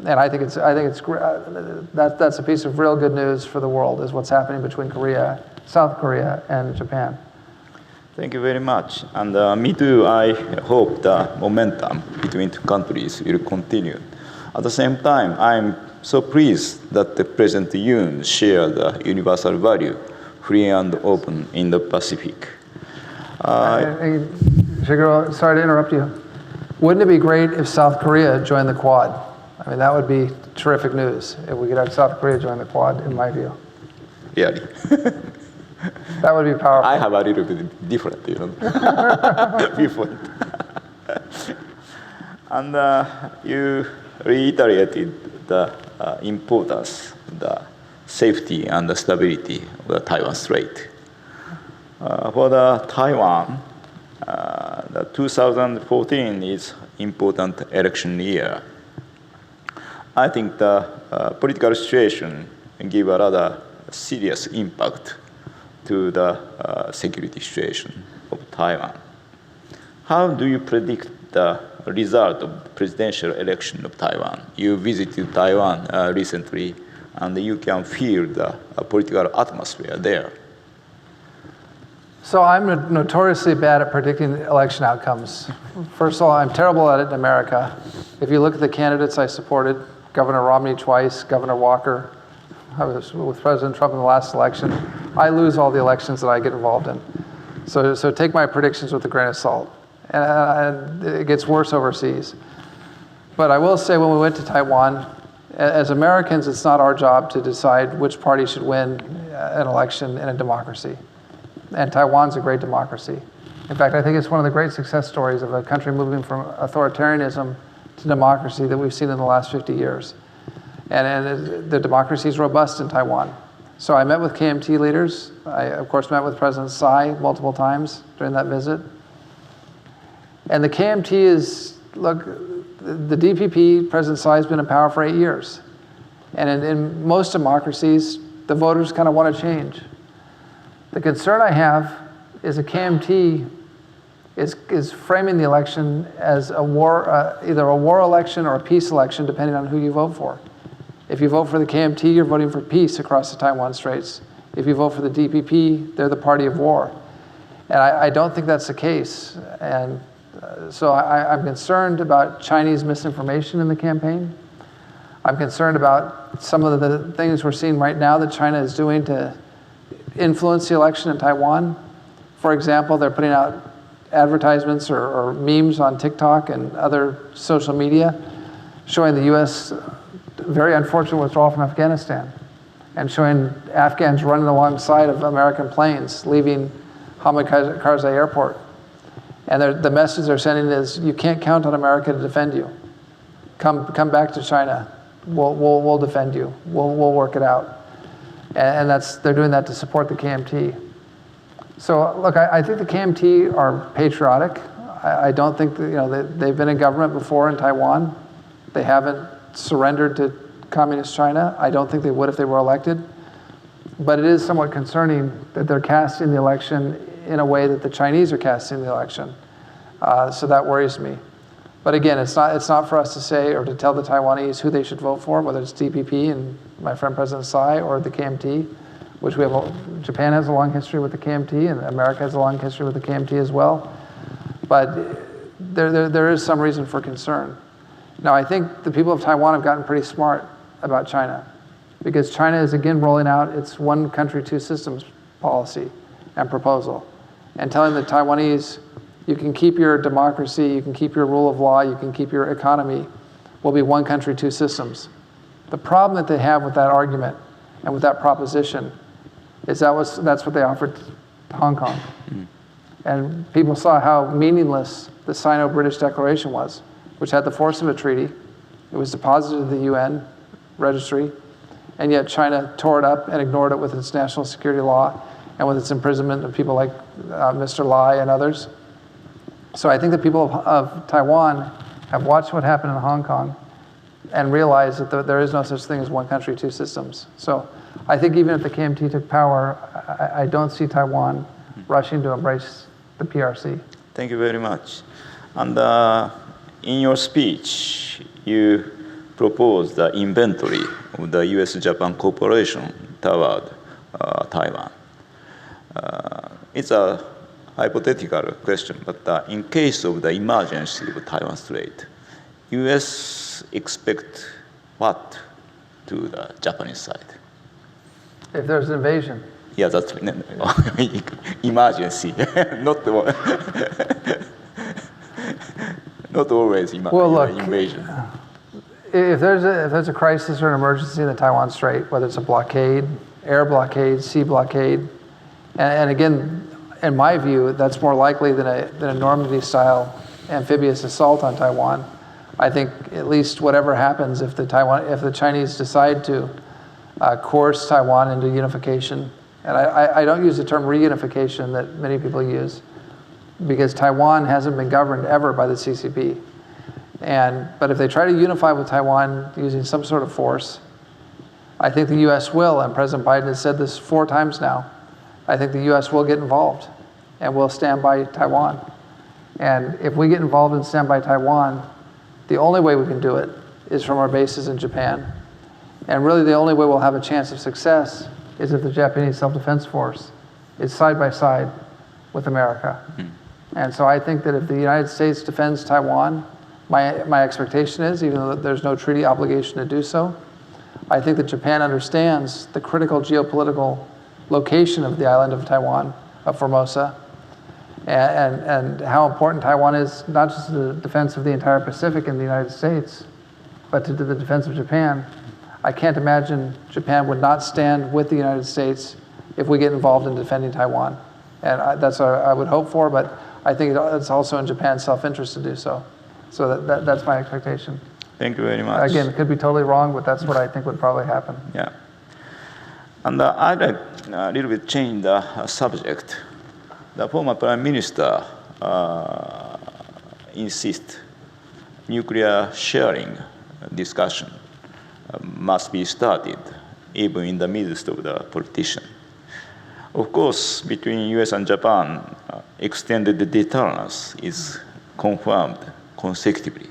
And I think it's that's a piece of real good news for the world, is what's happening between Korea, South Korea, and Japan. Thank you very much. And me too, I hope the momentum between two countries will continue. At the same time, I'm so pleased that the President Yoon shared the universal value, free and open in the Pacific. Shigeru, sorry to interrupt you. Wouldn't it be great if South Korea joined the Quad? I mean, that would be terrific news if we could have South Korea join the Quad, in my view. Really? That would be powerful. I have a little bit different, viewpoint. And you reiterated the importance, the safety and the stability of the Taiwan Strait. For the Taiwan, the 2014 is important election year. I think the political situation give a rather serious impact to the security situation of Taiwan. How do you predict the result of the presidential election of Taiwan? You visited Taiwan recently, and you can feel the political atmosphere there. So I'm notoriously bad at predicting election outcomes. First of all, I'm terrible at it in America. If you look at the candidates I supported, Governor Romney twice, Governor Walker, I was with President Trump in the last election, I lose all the elections that I get involved in. So take my predictions with a grain of salt. And it gets worse overseas. But I will say when we went to Taiwan, as Americans, it's not our job to decide which party should win an election in a democracy. And Taiwan's a great democracy. In fact, I think it's one of the great success stories of a country moving from authoritarianism to democracy that we've seen in the last 50 years. And the democracy is robust in Taiwan. So I met with KMT leaders. I, of course, met with President Tsai multiple times during that visit. And the KMT is, look, the DPP, President Tsai has been in power for 8 years. And in most democracies, the voters kind of want to change. The concern I have is the KMT is framing the election as a war, either a war election or a peace election, depending on who you vote for. If you vote for the KMT, you're voting for peace across the Taiwan Straits. If you vote for the DPP, they're the party of war. And I don't think that's the case. And so I'm concerned about Chinese misinformation in the campaign. I'm concerned about some of the things we're seeing right now that China is doing to influence the election in Taiwan. For example, they're putting out advertisements or memes on TikTok and other social media showing the U.S. very unfortunate withdrawal from Afghanistan and showing Afghans running alongside of American planes leaving Hamid Karzai Airport. And the message they're sending is, you can't count on America to defend you. Come back to China. We'll defend you. We'll work it out. And they're doing that to support the KMT. So look, I think the KMT are patriotic. I don't think that, they've been in government before in Taiwan. They haven't surrendered to communist China. I don't think they would if they were elected. But it is somewhat concerning that they're casting the election in a way that the Chinese are casting the election. So that worries me. But again, it's not for us to say or to tell the Taiwanese who they should vote for, whether it's DPP and my friend President Tsai or the KMT, which Japan has a long history with the KMT and America has a long history with the KMT as well. But there is some reason for concern. Now, I think the people of Taiwan have gotten pretty smart about China because China is again rolling out its one country, two systems policy and proposal and telling the Taiwanese, you can keep your democracy, you can keep your rule of law, you can keep your economy. Will be one country, two systems. The problem that they have with that argument and with that proposition is that's what they offered to Hong Kong. Mm. And people saw how meaningless the Sino-British Declaration was, which had the force of a treaty. It was deposited in the UN registry, and yet China tore it up and ignored it with its national security law and with its imprisonment of people like Mr. Lai and others. So I think the people of Taiwan have watched what happened in Hong Kong and realized that there is no such thing as one country, two systems. So I think even if the KMT took power, I don't see Taiwan rushing to embrace the PRC. Thank you very much. And in your speech, you proposed the inventory of the U.S.-Japan cooperation toward Taiwan. It's a hypothetical question, but in case of the emergency of Taiwan Strait, U.S. expect what to the Japanese side? If there's an invasion. Yeah, that's emergency, not always invasion. If there's a crisis or an emergency in the Taiwan Strait, whether it's a blockade, air blockade, sea blockade, and again, in my view, that's more likely than a Normandy-style amphibious assault on Taiwan. I think at least whatever happens, if the Chinese decide to coerce Taiwan into unification, and I don't use the term reunification that many people use, because Taiwan hasn't been governed ever by the CCP. But if they try to unify with Taiwan using some sort of force, I think the U.S. will, and President Biden has said this 4 times now, I think the U.S. will get involved and will stand by Taiwan. And if we get involved and stand by Taiwan, the only way we can do it is from our bases in Japan. And really the only way we'll have a chance of success is if the Japanese Self-Defense Force is side by side with America. And so I think that if the United States defends Taiwan, my expectation is, even though there's no treaty obligation to do so, I think that Japan understands the critical geopolitical location of the island of Taiwan, of Formosa, and how important Taiwan is, not just to the defense of the entire Pacific and the United States, but to the defense of Japan. I can't imagine Japan would not stand with the United States if we get involved in defending Taiwan. And that's what I would hope for, but I think it's also in Japan's self-interest to do so. So that's my expectation. Thank you very much. Again, it could be totally wrong, but that's what I think would probably happen. Yeah. And I'd like a little bit change the subject. The former Prime Minister insists nuclear sharing discussion must be started, even in the midst of the politician. Of course, between US and Japan, extended deterrence is confirmed consecutively,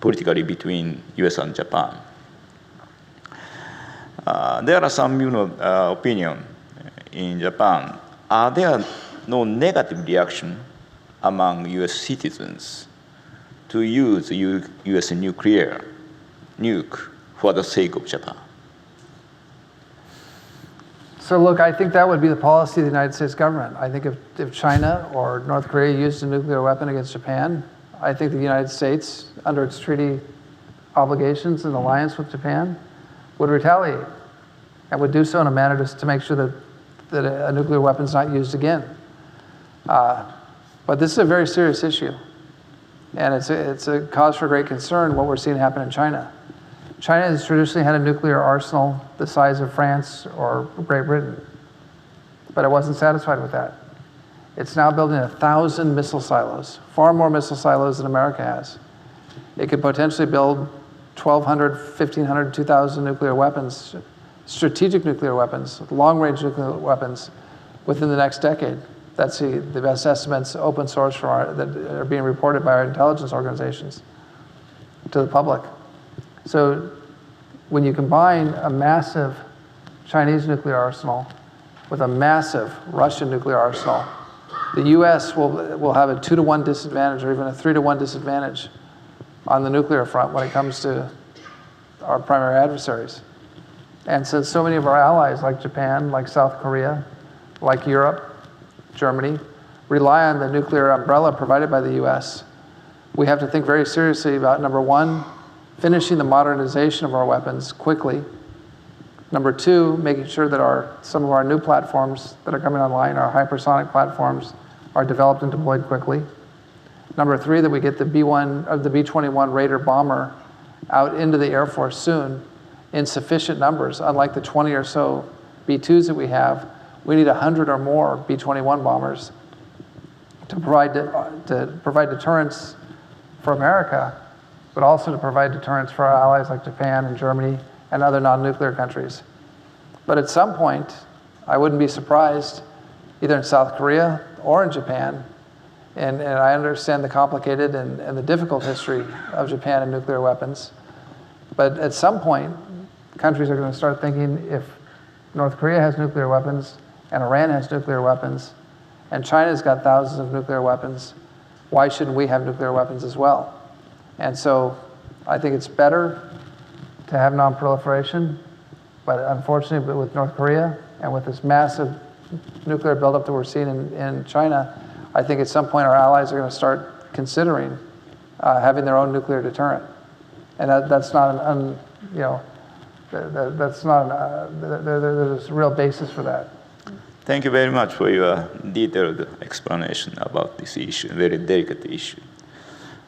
politically between US and Japan. There are some, opinion in Japan. Are there no negative reaction among US citizens to use US nuke for the sake of Japan? So look, I think that would be the policy of the United States government. I think if China or North Korea used a nuclear weapon against Japan, I think the United States, under its treaty obligations and alliance with Japan, would retaliate and would do so in a manner to make sure that a nuclear weapon is not used again. But this is a very serious issue. And it's a cause for great concern, what we're seeing happen in China. China has traditionally had a nuclear arsenal the size of France or Great Britain, but it wasn't satisfied with that. It's now building 1,000 missile silos, far more missile silos than America has. It could potentially build 1,200, 1,500, 2,000 nuclear weapons, strategic nuclear weapons, long-range nuclear weapons within the next decade. That's the best estimates, open source that are being reported by our intelligence organizations to the public. So when you combine a massive Chinese nuclear arsenal with a massive Russian nuclear arsenal, the US will have a 2-to-1 disadvantage or even a 3-to-1 disadvantage on the nuclear front when it comes to our primary adversaries. And since so many of our allies, like Japan, like South Korea, like Europe, Germany, rely on the nuclear umbrella provided by the US, we have to think very seriously about, number one, finishing the modernization of our weapons quickly. Number two, making sure that some of our new platforms that are coming online, our hypersonic platforms, are developed and deployed quickly. Number three, that we get the B-21 Raider bomber out into the Air Force soon in sufficient numbers. Unlike the 20 or so B-2s that we have, we need 100 or more B-21 bombers to provide deterrence for America, but also to provide deterrence for our allies like Japan and Germany and other non-nuclear countries. But at some point, I wouldn't be surprised, either in South Korea or in Japan, and I understand the complicated and the difficult history of Japan and nuclear weapons, but at some point, countries are going to start thinking, if North Korea has nuclear weapons and Iran has nuclear weapons and China's got thousands of nuclear weapons, why shouldn't we have nuclear weapons as well? And so I think it's better to have non-proliferation, but unfortunately with North Korea and with this massive nuclear buildup that we're seeing in China, I think at some point our allies are going to start considering having their own nuclear deterrent. And that's not there's a real basis for that. Thank you very much for your detailed explanation about this issue, very delicate issue.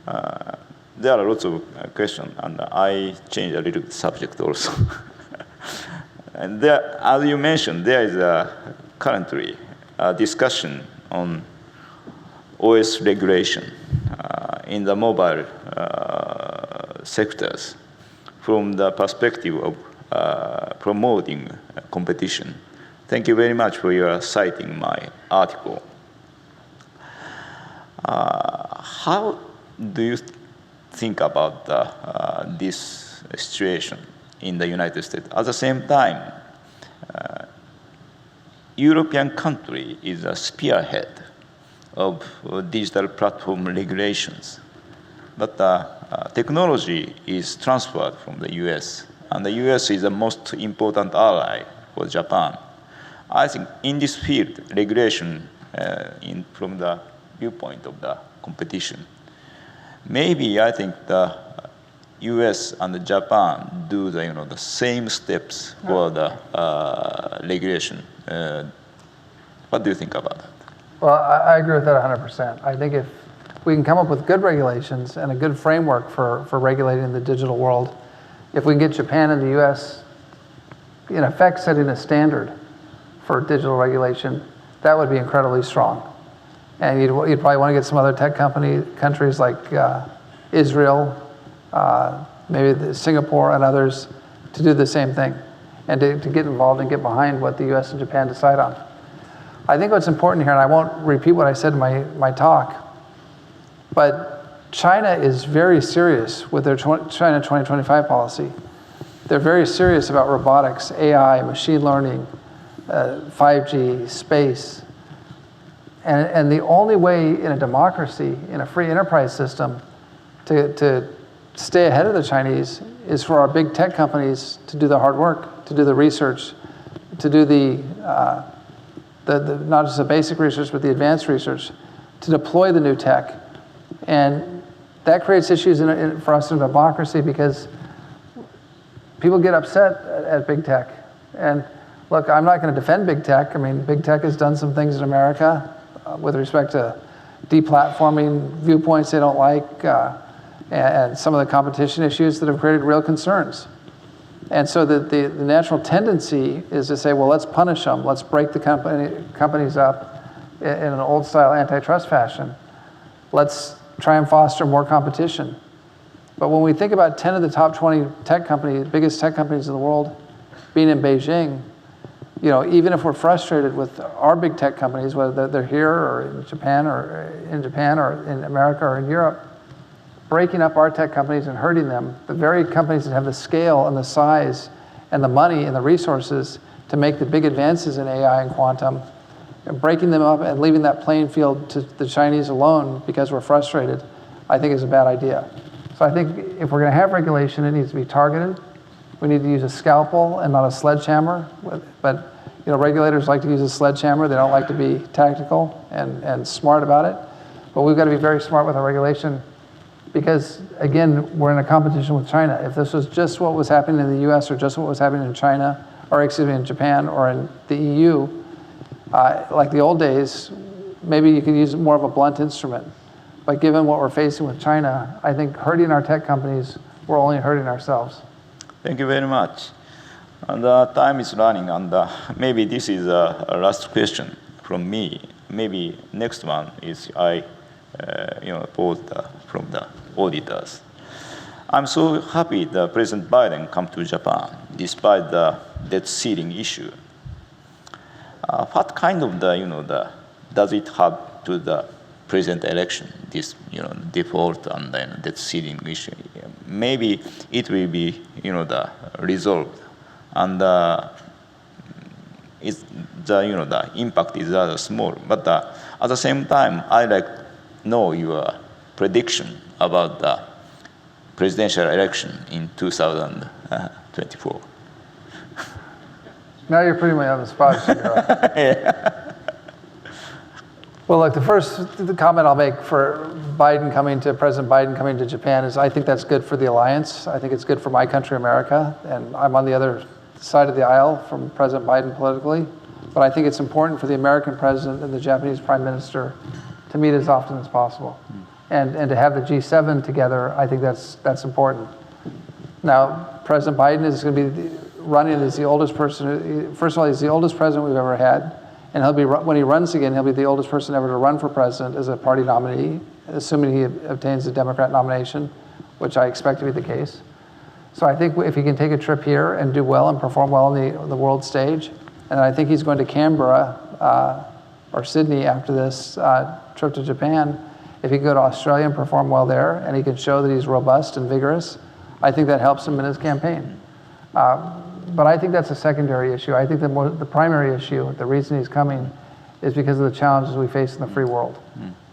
There are lots of questions, and I changed a little bit subject also. And there, as you mentioned, there is currently a discussion on OS regulation in the mobile sectors from the perspective of promoting competition. Thank you very much for your citing my article. How do you think about this situation? in the United States. At the same time, European country is a spearhead of digital platform regulations. But technology is transferred from the US, and the US is the most important ally for Japan. I think in this field, regulation from the viewpoint of the competition, maybe I think the US and Japan do the same steps for the regulation. What do you think about that? Well, I agree with that 100%. I think if we can come up with good regulations and a good framework for regulating the digital world, if we can get Japan and the US, in effect, setting a standard for digital regulation, that would be incredibly strong. And you'd probably want to get some other tech countries like Israel, maybe Singapore and others to do the same thing and to get involved and get behind what the US and Japan decide on. I think what's important here, and I won't repeat what I said in my talk, but China is very serious with their China 2025 policy. They're very serious about robotics, AI, machine learning, 5G, space. And the only way in a democracy, in a free enterprise system, to stay ahead of the Chinese is for our big tech companies to do the hard work, to do the research, to do the not just the basic research, but the advanced research, to deploy the new tech. And that creates issues for us in democracy because people get upset at big tech. And look, I'm not going to defend big tech. I mean, big tech has done some things in America with respect to deplatforming viewpoints they don't like, and some of the competition issues that have created real concerns. And so the natural tendency is to say, well, let's punish them. Let's break the companies up in an old-style antitrust fashion. Let's try and foster more competition. But when we think about 10 of the top 20 tech companies, biggest tech companies in the world, being in Beijing, even if we're frustrated with our big tech companies, whether they're here or in Japan or in America or in Europe, breaking up our tech companies and hurting them, the very companies that have the scale and the size and the money and the resources to make the big advances in AI and quantum, and breaking them up and leaving that playing field to the Chinese alone because we're frustrated, I think is a bad idea. So I think if we're going to have regulation, it needs to be targeted. We need to use a scalpel and not a sledgehammer. But regulators like to use a sledgehammer. They don't like to be tactical and smart about it. But we've got to be very smart with our regulation because, again, we're in a competition with China. If this was just what was happening in the US or just what was happening in China, or excuse me, in Japan or in the EU, like the old days, maybe you could use more of a blunt instrument. But given what we're facing with China, I think hurting our tech companies, we're only hurting ourselves. Thank you very much. And time is running, and maybe this is a last question from me. Maybe next one is post from the auditors. I'm so happy that President Biden come to Japan despite the debt ceiling issue. What kind of does it have to the president election, this default and then debt ceiling issue? Maybe it will be the resolved, and it's the impact is rather small. But at the same time, I like know your prediction about the presidential election in 2024. Now you're putting me on the spot, Shigeru. Yeah. Well, look, the comment I'll make for President Biden coming to Japan is I think that's good for the alliance. I think it's good for my country, America, and I'm on the other side of the aisle from President Biden politically. But I think it's important for the American president and the Japanese prime minister to meet as often as possible. And to have the G7 together, I think that's important. Now, President Biden is going to be running as the oldest person. First of all, he's the oldest president we've ever had. And when he runs again, he'll be the oldest person ever to run for president as a party nominee, assuming he obtains the Democrat nomination, which I expect to be the case. So I think if he can take a trip here and do well and perform well on the world stage, and I think he's going to Canberra or Sydney after this trip to Japan, if he can go to Australia and perform well there, and he can show that he's robust and vigorous, I think that helps him in his campaign. But I think that's a secondary issue. I think the primary issue, the reason he's coming, is because of the challenges we face in the free world.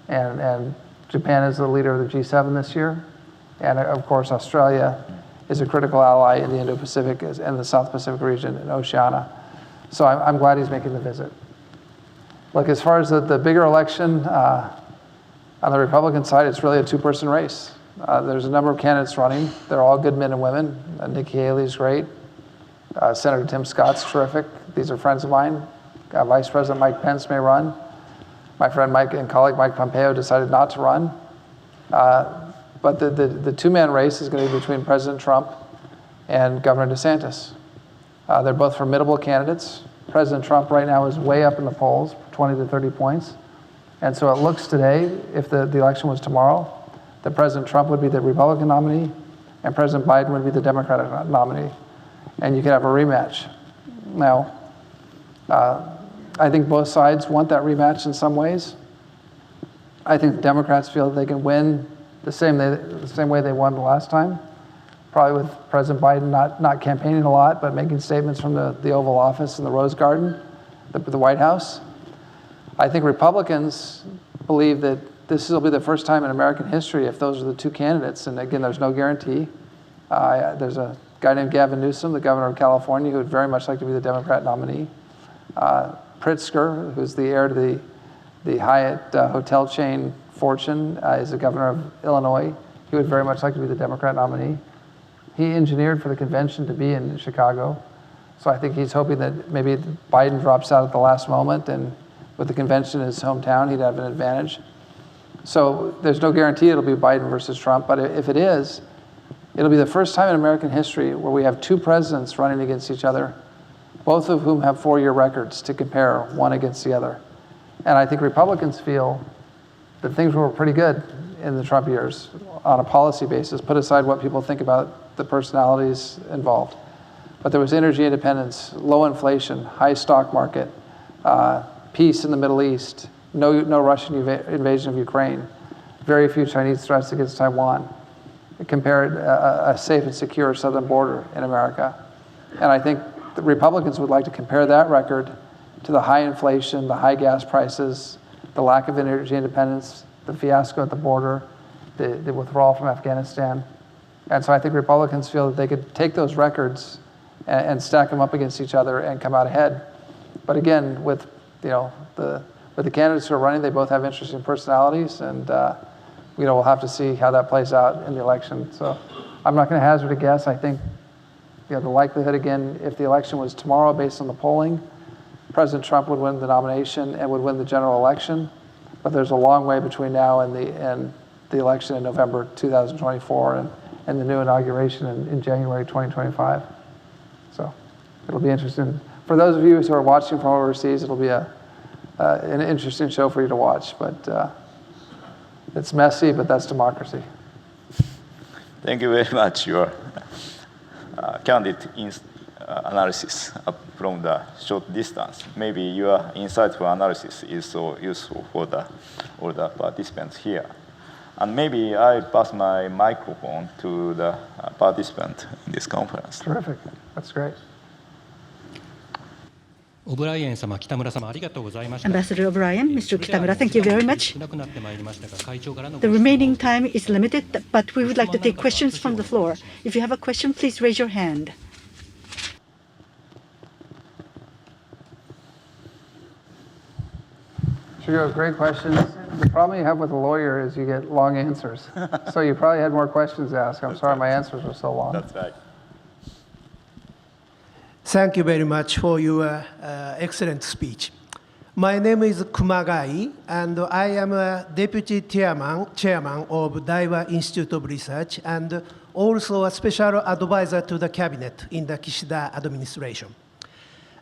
And Japan is the leader of the G7 this year. And of course, Australia is a critical ally in the Indo-Pacific and the South Pacific region and Oceania. So I'm glad he's making the visit. Look, as far as the bigger election, on the Republican side, it's really a two-person race. There's a number of candidates running. They're all good men and women. Nikki Haley's great. Senator Tim Scott's terrific. These are friends of mine. Vice President Mike Pence may run. My friend Mike and colleague Mike Pompeo decided not to run. But the two-man race is going to be between President Trump and Governor DeSantis. They're both formidable candidates. President Trump right now is way up in the polls, 20 to 30 points. And so it looks today, if the election was tomorrow, that President Trump would be the Republican nominee and President Biden would be the Democratic nominee. And you could have a rematch. Now, I think both sides want that rematch in some ways. I think the Democrats feel that they can win the same way they won the last time, probably with President Biden not campaigning a lot, but making statements from the Oval Office and the Rose Garden, the White House. I think Republicans believe that this will be the first time in American history if those are the two candidates. And again, there's no guarantee. There's a guy named Gavin Newsom, the governor of California, who would very much like to be the Democrat nominee. Pritzker, who's the heir to the Hyatt hotel chain fortune, is the governor of Illinois. He would very much like to be the Democrat nominee. He engineered for the convention to be in Chicago. So I think he's hoping that maybe Biden drops out at the last moment, and with the convention in his hometown, he'd have an advantage. So there's no guarantee it'll be Biden versus Trump, but if it is, it'll be the first time in American history where we have two presidents running against each other, both of whom have 4-year records to compare one against the other. And I think Republicans feel that things were pretty good in the Trump years on a policy basis, put aside what people think about the personalities involved. But there was energy independence, low inflation, high stock market, peace in the Middle East, no Russian invasion of Ukraine, very few Chinese threats against Taiwan, compared a safe and secure southern border in America. And I think the Republicans would like to compare that record to the high inflation, the high gas prices, the lack of energy independence, the fiasco at the border, the withdrawal from Afghanistan. And so I think Republicans feel that they could take those records and stack them up against each other and come out ahead. But again, with the candidates who are running, they both have interesting personalities, and we'll have to see how that plays out in the election. So I'm not going to hazard a guess. I think the likelihood, again, if the election was tomorrow based on the polling, President Trump would win the nomination and would win the general election. But there's a long way between now and the election in November 2024 and the new inauguration in January 2025. So it'll be interesting. For those of you who are watching from overseas, it'll be an interesting show for you to watch. But it's messy, but that's democracy. Thank you very much. Your candid analysis from the short distance. Maybe your insightful analysis is so useful for all the participants here. And maybe I pass my microphone to the participant in this conference. Terrific. That's great. オブライエン様、北村様、ありがとうございました。 Ambassador O'Brien, Mr. Kitamura, thank you very much. 少なくなってまいりましたが、会長からの The remaining time is limited, but we would like to take questions from the floor. If you have a question, please raise your hand. Shigeru, great questions. The problem you have with a lawyer is you get long answers. So you probably had more questions to ask. I'm sorry my answers were so long. That's right. Thank you very much for your excellent speech. My name is Kumagai, and I am a Deputy Chairman of Daiwa Institute of Research and also a special advisor to the Cabinet in the Kishida administration.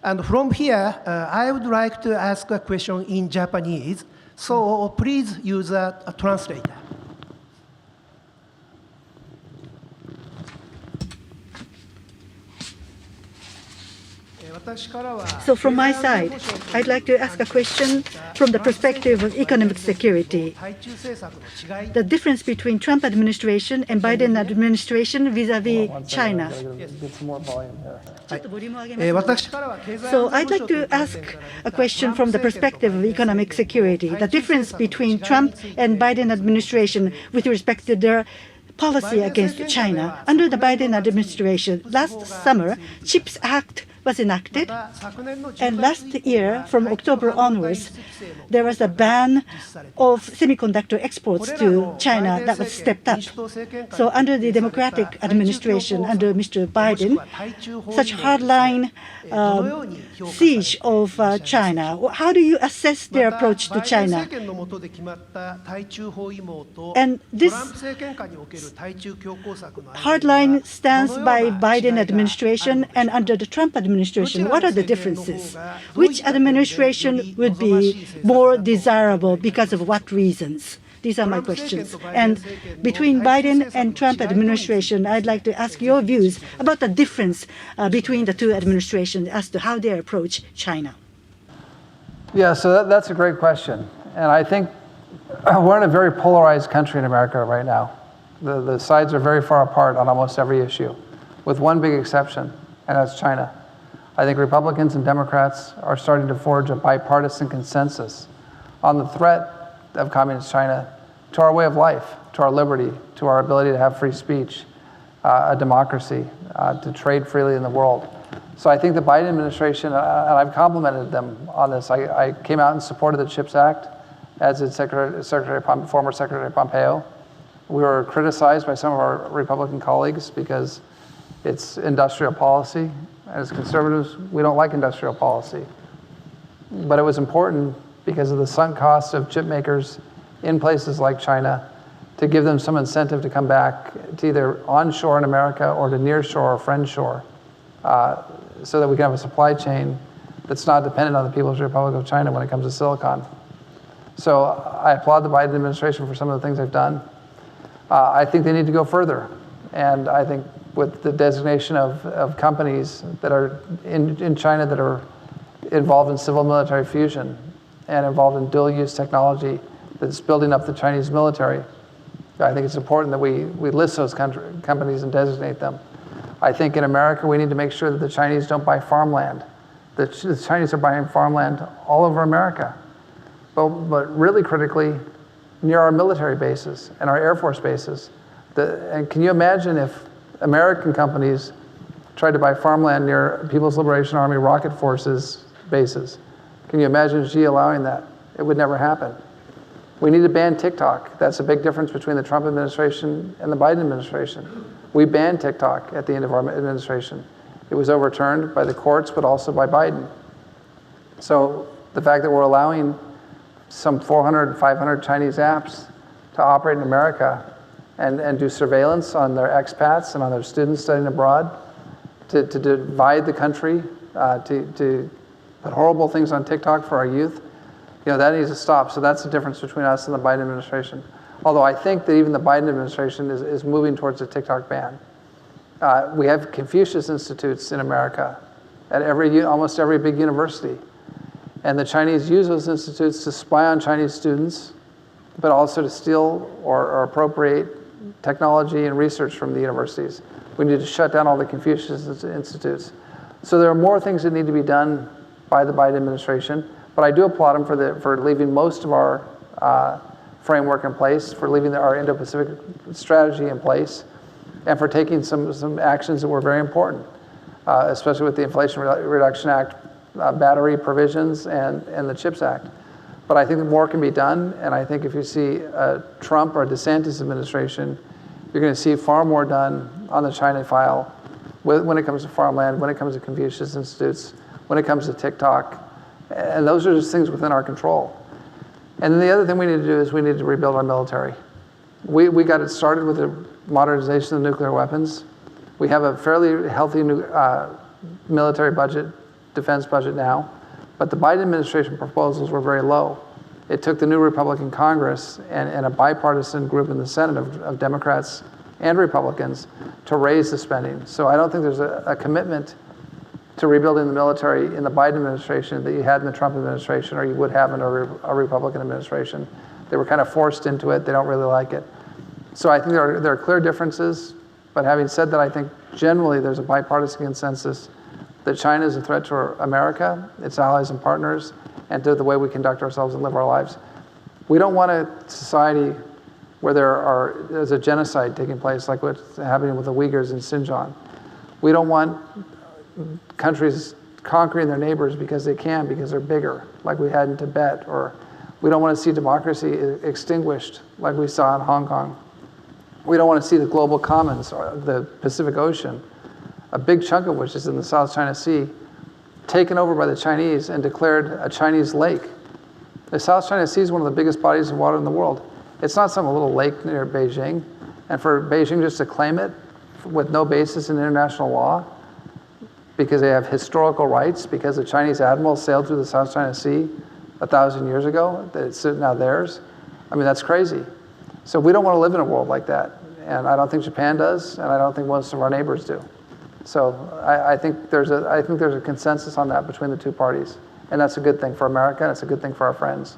And from here, I would like to ask a question in Japanese, so please use a translator. So from my side, I'd like to ask a question from the perspective of economic security. The difference between Trump administration and Biden administration vis-a-vis China. So I'd like to ask a question from the perspective of economic security. The difference between Trump and Biden administration with respect to their policy against China. Under the Biden administration, last summer, CHIPS Act was enacted, and last year, from October onwards, there was a ban of semiconductor exports to China that was stepped up. So under the Democratic administration, under Mr. Biden, such hardline siege of China, how do you assess their approach to China? And this hardline stance by Biden administration and under the Trump administration, what are the differences? Which administration would be more desirable because of what reasons? These are my questions. And between Biden and Trump administration, I'd like to ask your views about the difference between the two administrations as to how they approach China. Yeah, so that's a great question. And I think we're in a very polarized country in America right now. The sides are very far apart on almost every issue, with one big exception, and that's China. I think Republicans and Democrats are starting to forge a bipartisan consensus on the threat of communist China to our way of life, to our liberty, to our ability to have free speech, a democracy, to trade freely in the world. So I think the Biden administration, and I've complimented them on this, I came out and supported the CHIPS Act, as did former Secretary Pompeo. We were criticized by some of our Republican colleagues because it's industrial policy. As conservatives, we don't like industrial policy. But it was important because of the sunk costs of chip makers in places like China to give them some incentive to come back to either onshore in America or to nearshore or friendshore, so that we can have a supply chain that's not dependent on the People's Republic of China when it comes to silicon. So I applaud the Biden administration for some of the things they've done. I think they need to go further. And I think with the designation of companies that are in China that are involved in civil military fusion and involved in dual use technology that's building up the Chinese military, I think it's important that we list those companies and designate them. I think in America we need to make sure that the Chinese don't buy farmland. The Chinese are buying farmland all over America, but really critically near our military bases and our Air Force bases. And can you imagine if American companies tried to buy farmland near People's Liberation Army rocket forces bases? Can you imagine Xi allowing that? It would never happen. We need to ban TikTok. That's a big difference between the Trump administration and the Biden administration. We banned TikTok at the end of our administration. It was overturned by the courts, but also by Biden. So the fact that we're allowing some 400, 500 Chinese apps to operate in America and do surveillance on their expats and on their students studying abroad, to divide the country, to put horrible things on TikTok for our youth, that needs to stop. So that's the difference between us and the Biden administration. Although I think that even the Biden administration is moving towards a TikTok ban. We have Confucius Institutes in America at almost every big university. And the Chinese use those institutes to spy on Chinese students, but also to steal or appropriate technology and research from the universities. We need to shut down all the Confucius Institutes. So there are more things that need to be done by the Biden administration, but I do applaud them for leaving most of our framework in place, for leaving our Indo-Pacific strategy in place, and for taking some actions that were very important, especially with the Inflation Reduction Act, battery provisions, and the CHIPS Act. But I think that more can be done, and I think if you see a Trump or a DeSantis administration, you're going to see far more done on the China file when it comes to farmland, when it comes to Confucius Institutes, when it comes to TikTok, and those are just things within our control. And then the other thing we need to do is we need to rebuild our military. We got it started with the modernization of nuclear weapons. We have a fairly healthy military budget, defense budget now, but the Biden administration proposals were very low. It took the new Republican Congress and a bipartisan group in the Senate of Democrats and Republicans to raise the spending. So I don't think there's a commitment to rebuilding the military in the Biden administration that you had in the Trump administration or you would have in a Republican administration. They were kind of forced into it. They don't really like it. So I think there are clear differences. But having said that, I think generally there's a bipartisan consensus that China is a threat to America, its allies and partners, and to the way we conduct ourselves and live our lives. We don't want a society where there's a genocide taking place like what's happening with the Uyghurs in Xinjiang. We don't want countries conquering their neighbors because they can, because they're bigger, like we had in Tibet, or we don't want to see democracy extinguished like we saw in Hong Kong. We don't want to see the global commons, or the Pacific Ocean, a big chunk of which is in the South China Sea, taken over by the Chinese and declared a Chinese lake. The South China Sea is one of the biggest bodies of water in the world. It's not some little lake near Beijing. And for Beijing just to claim it with no basis in international law, because they have historical rights, because the Chinese admirals sailed through the South China Sea 1,000 years ago, that it's now theirs. I mean, that's crazy. So we don't want to live in a world like that. And I don't think Japan does, and I don't think most of our neighbors do. So I think there's a consensus on that between the two parties. And that's a good thing for America, and it's a good thing for our friends.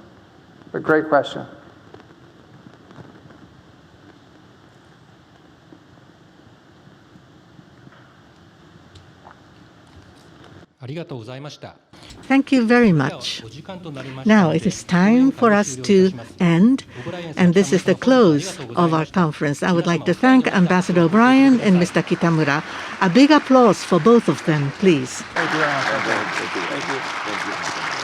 But great question. Thank you very much. Now it is time for us to end, and this is the close of our conference. I would like to thank Ambassador O'Brien and Mr. Kitamura. A big applause for both of them, please. Thank you very much. Thank you.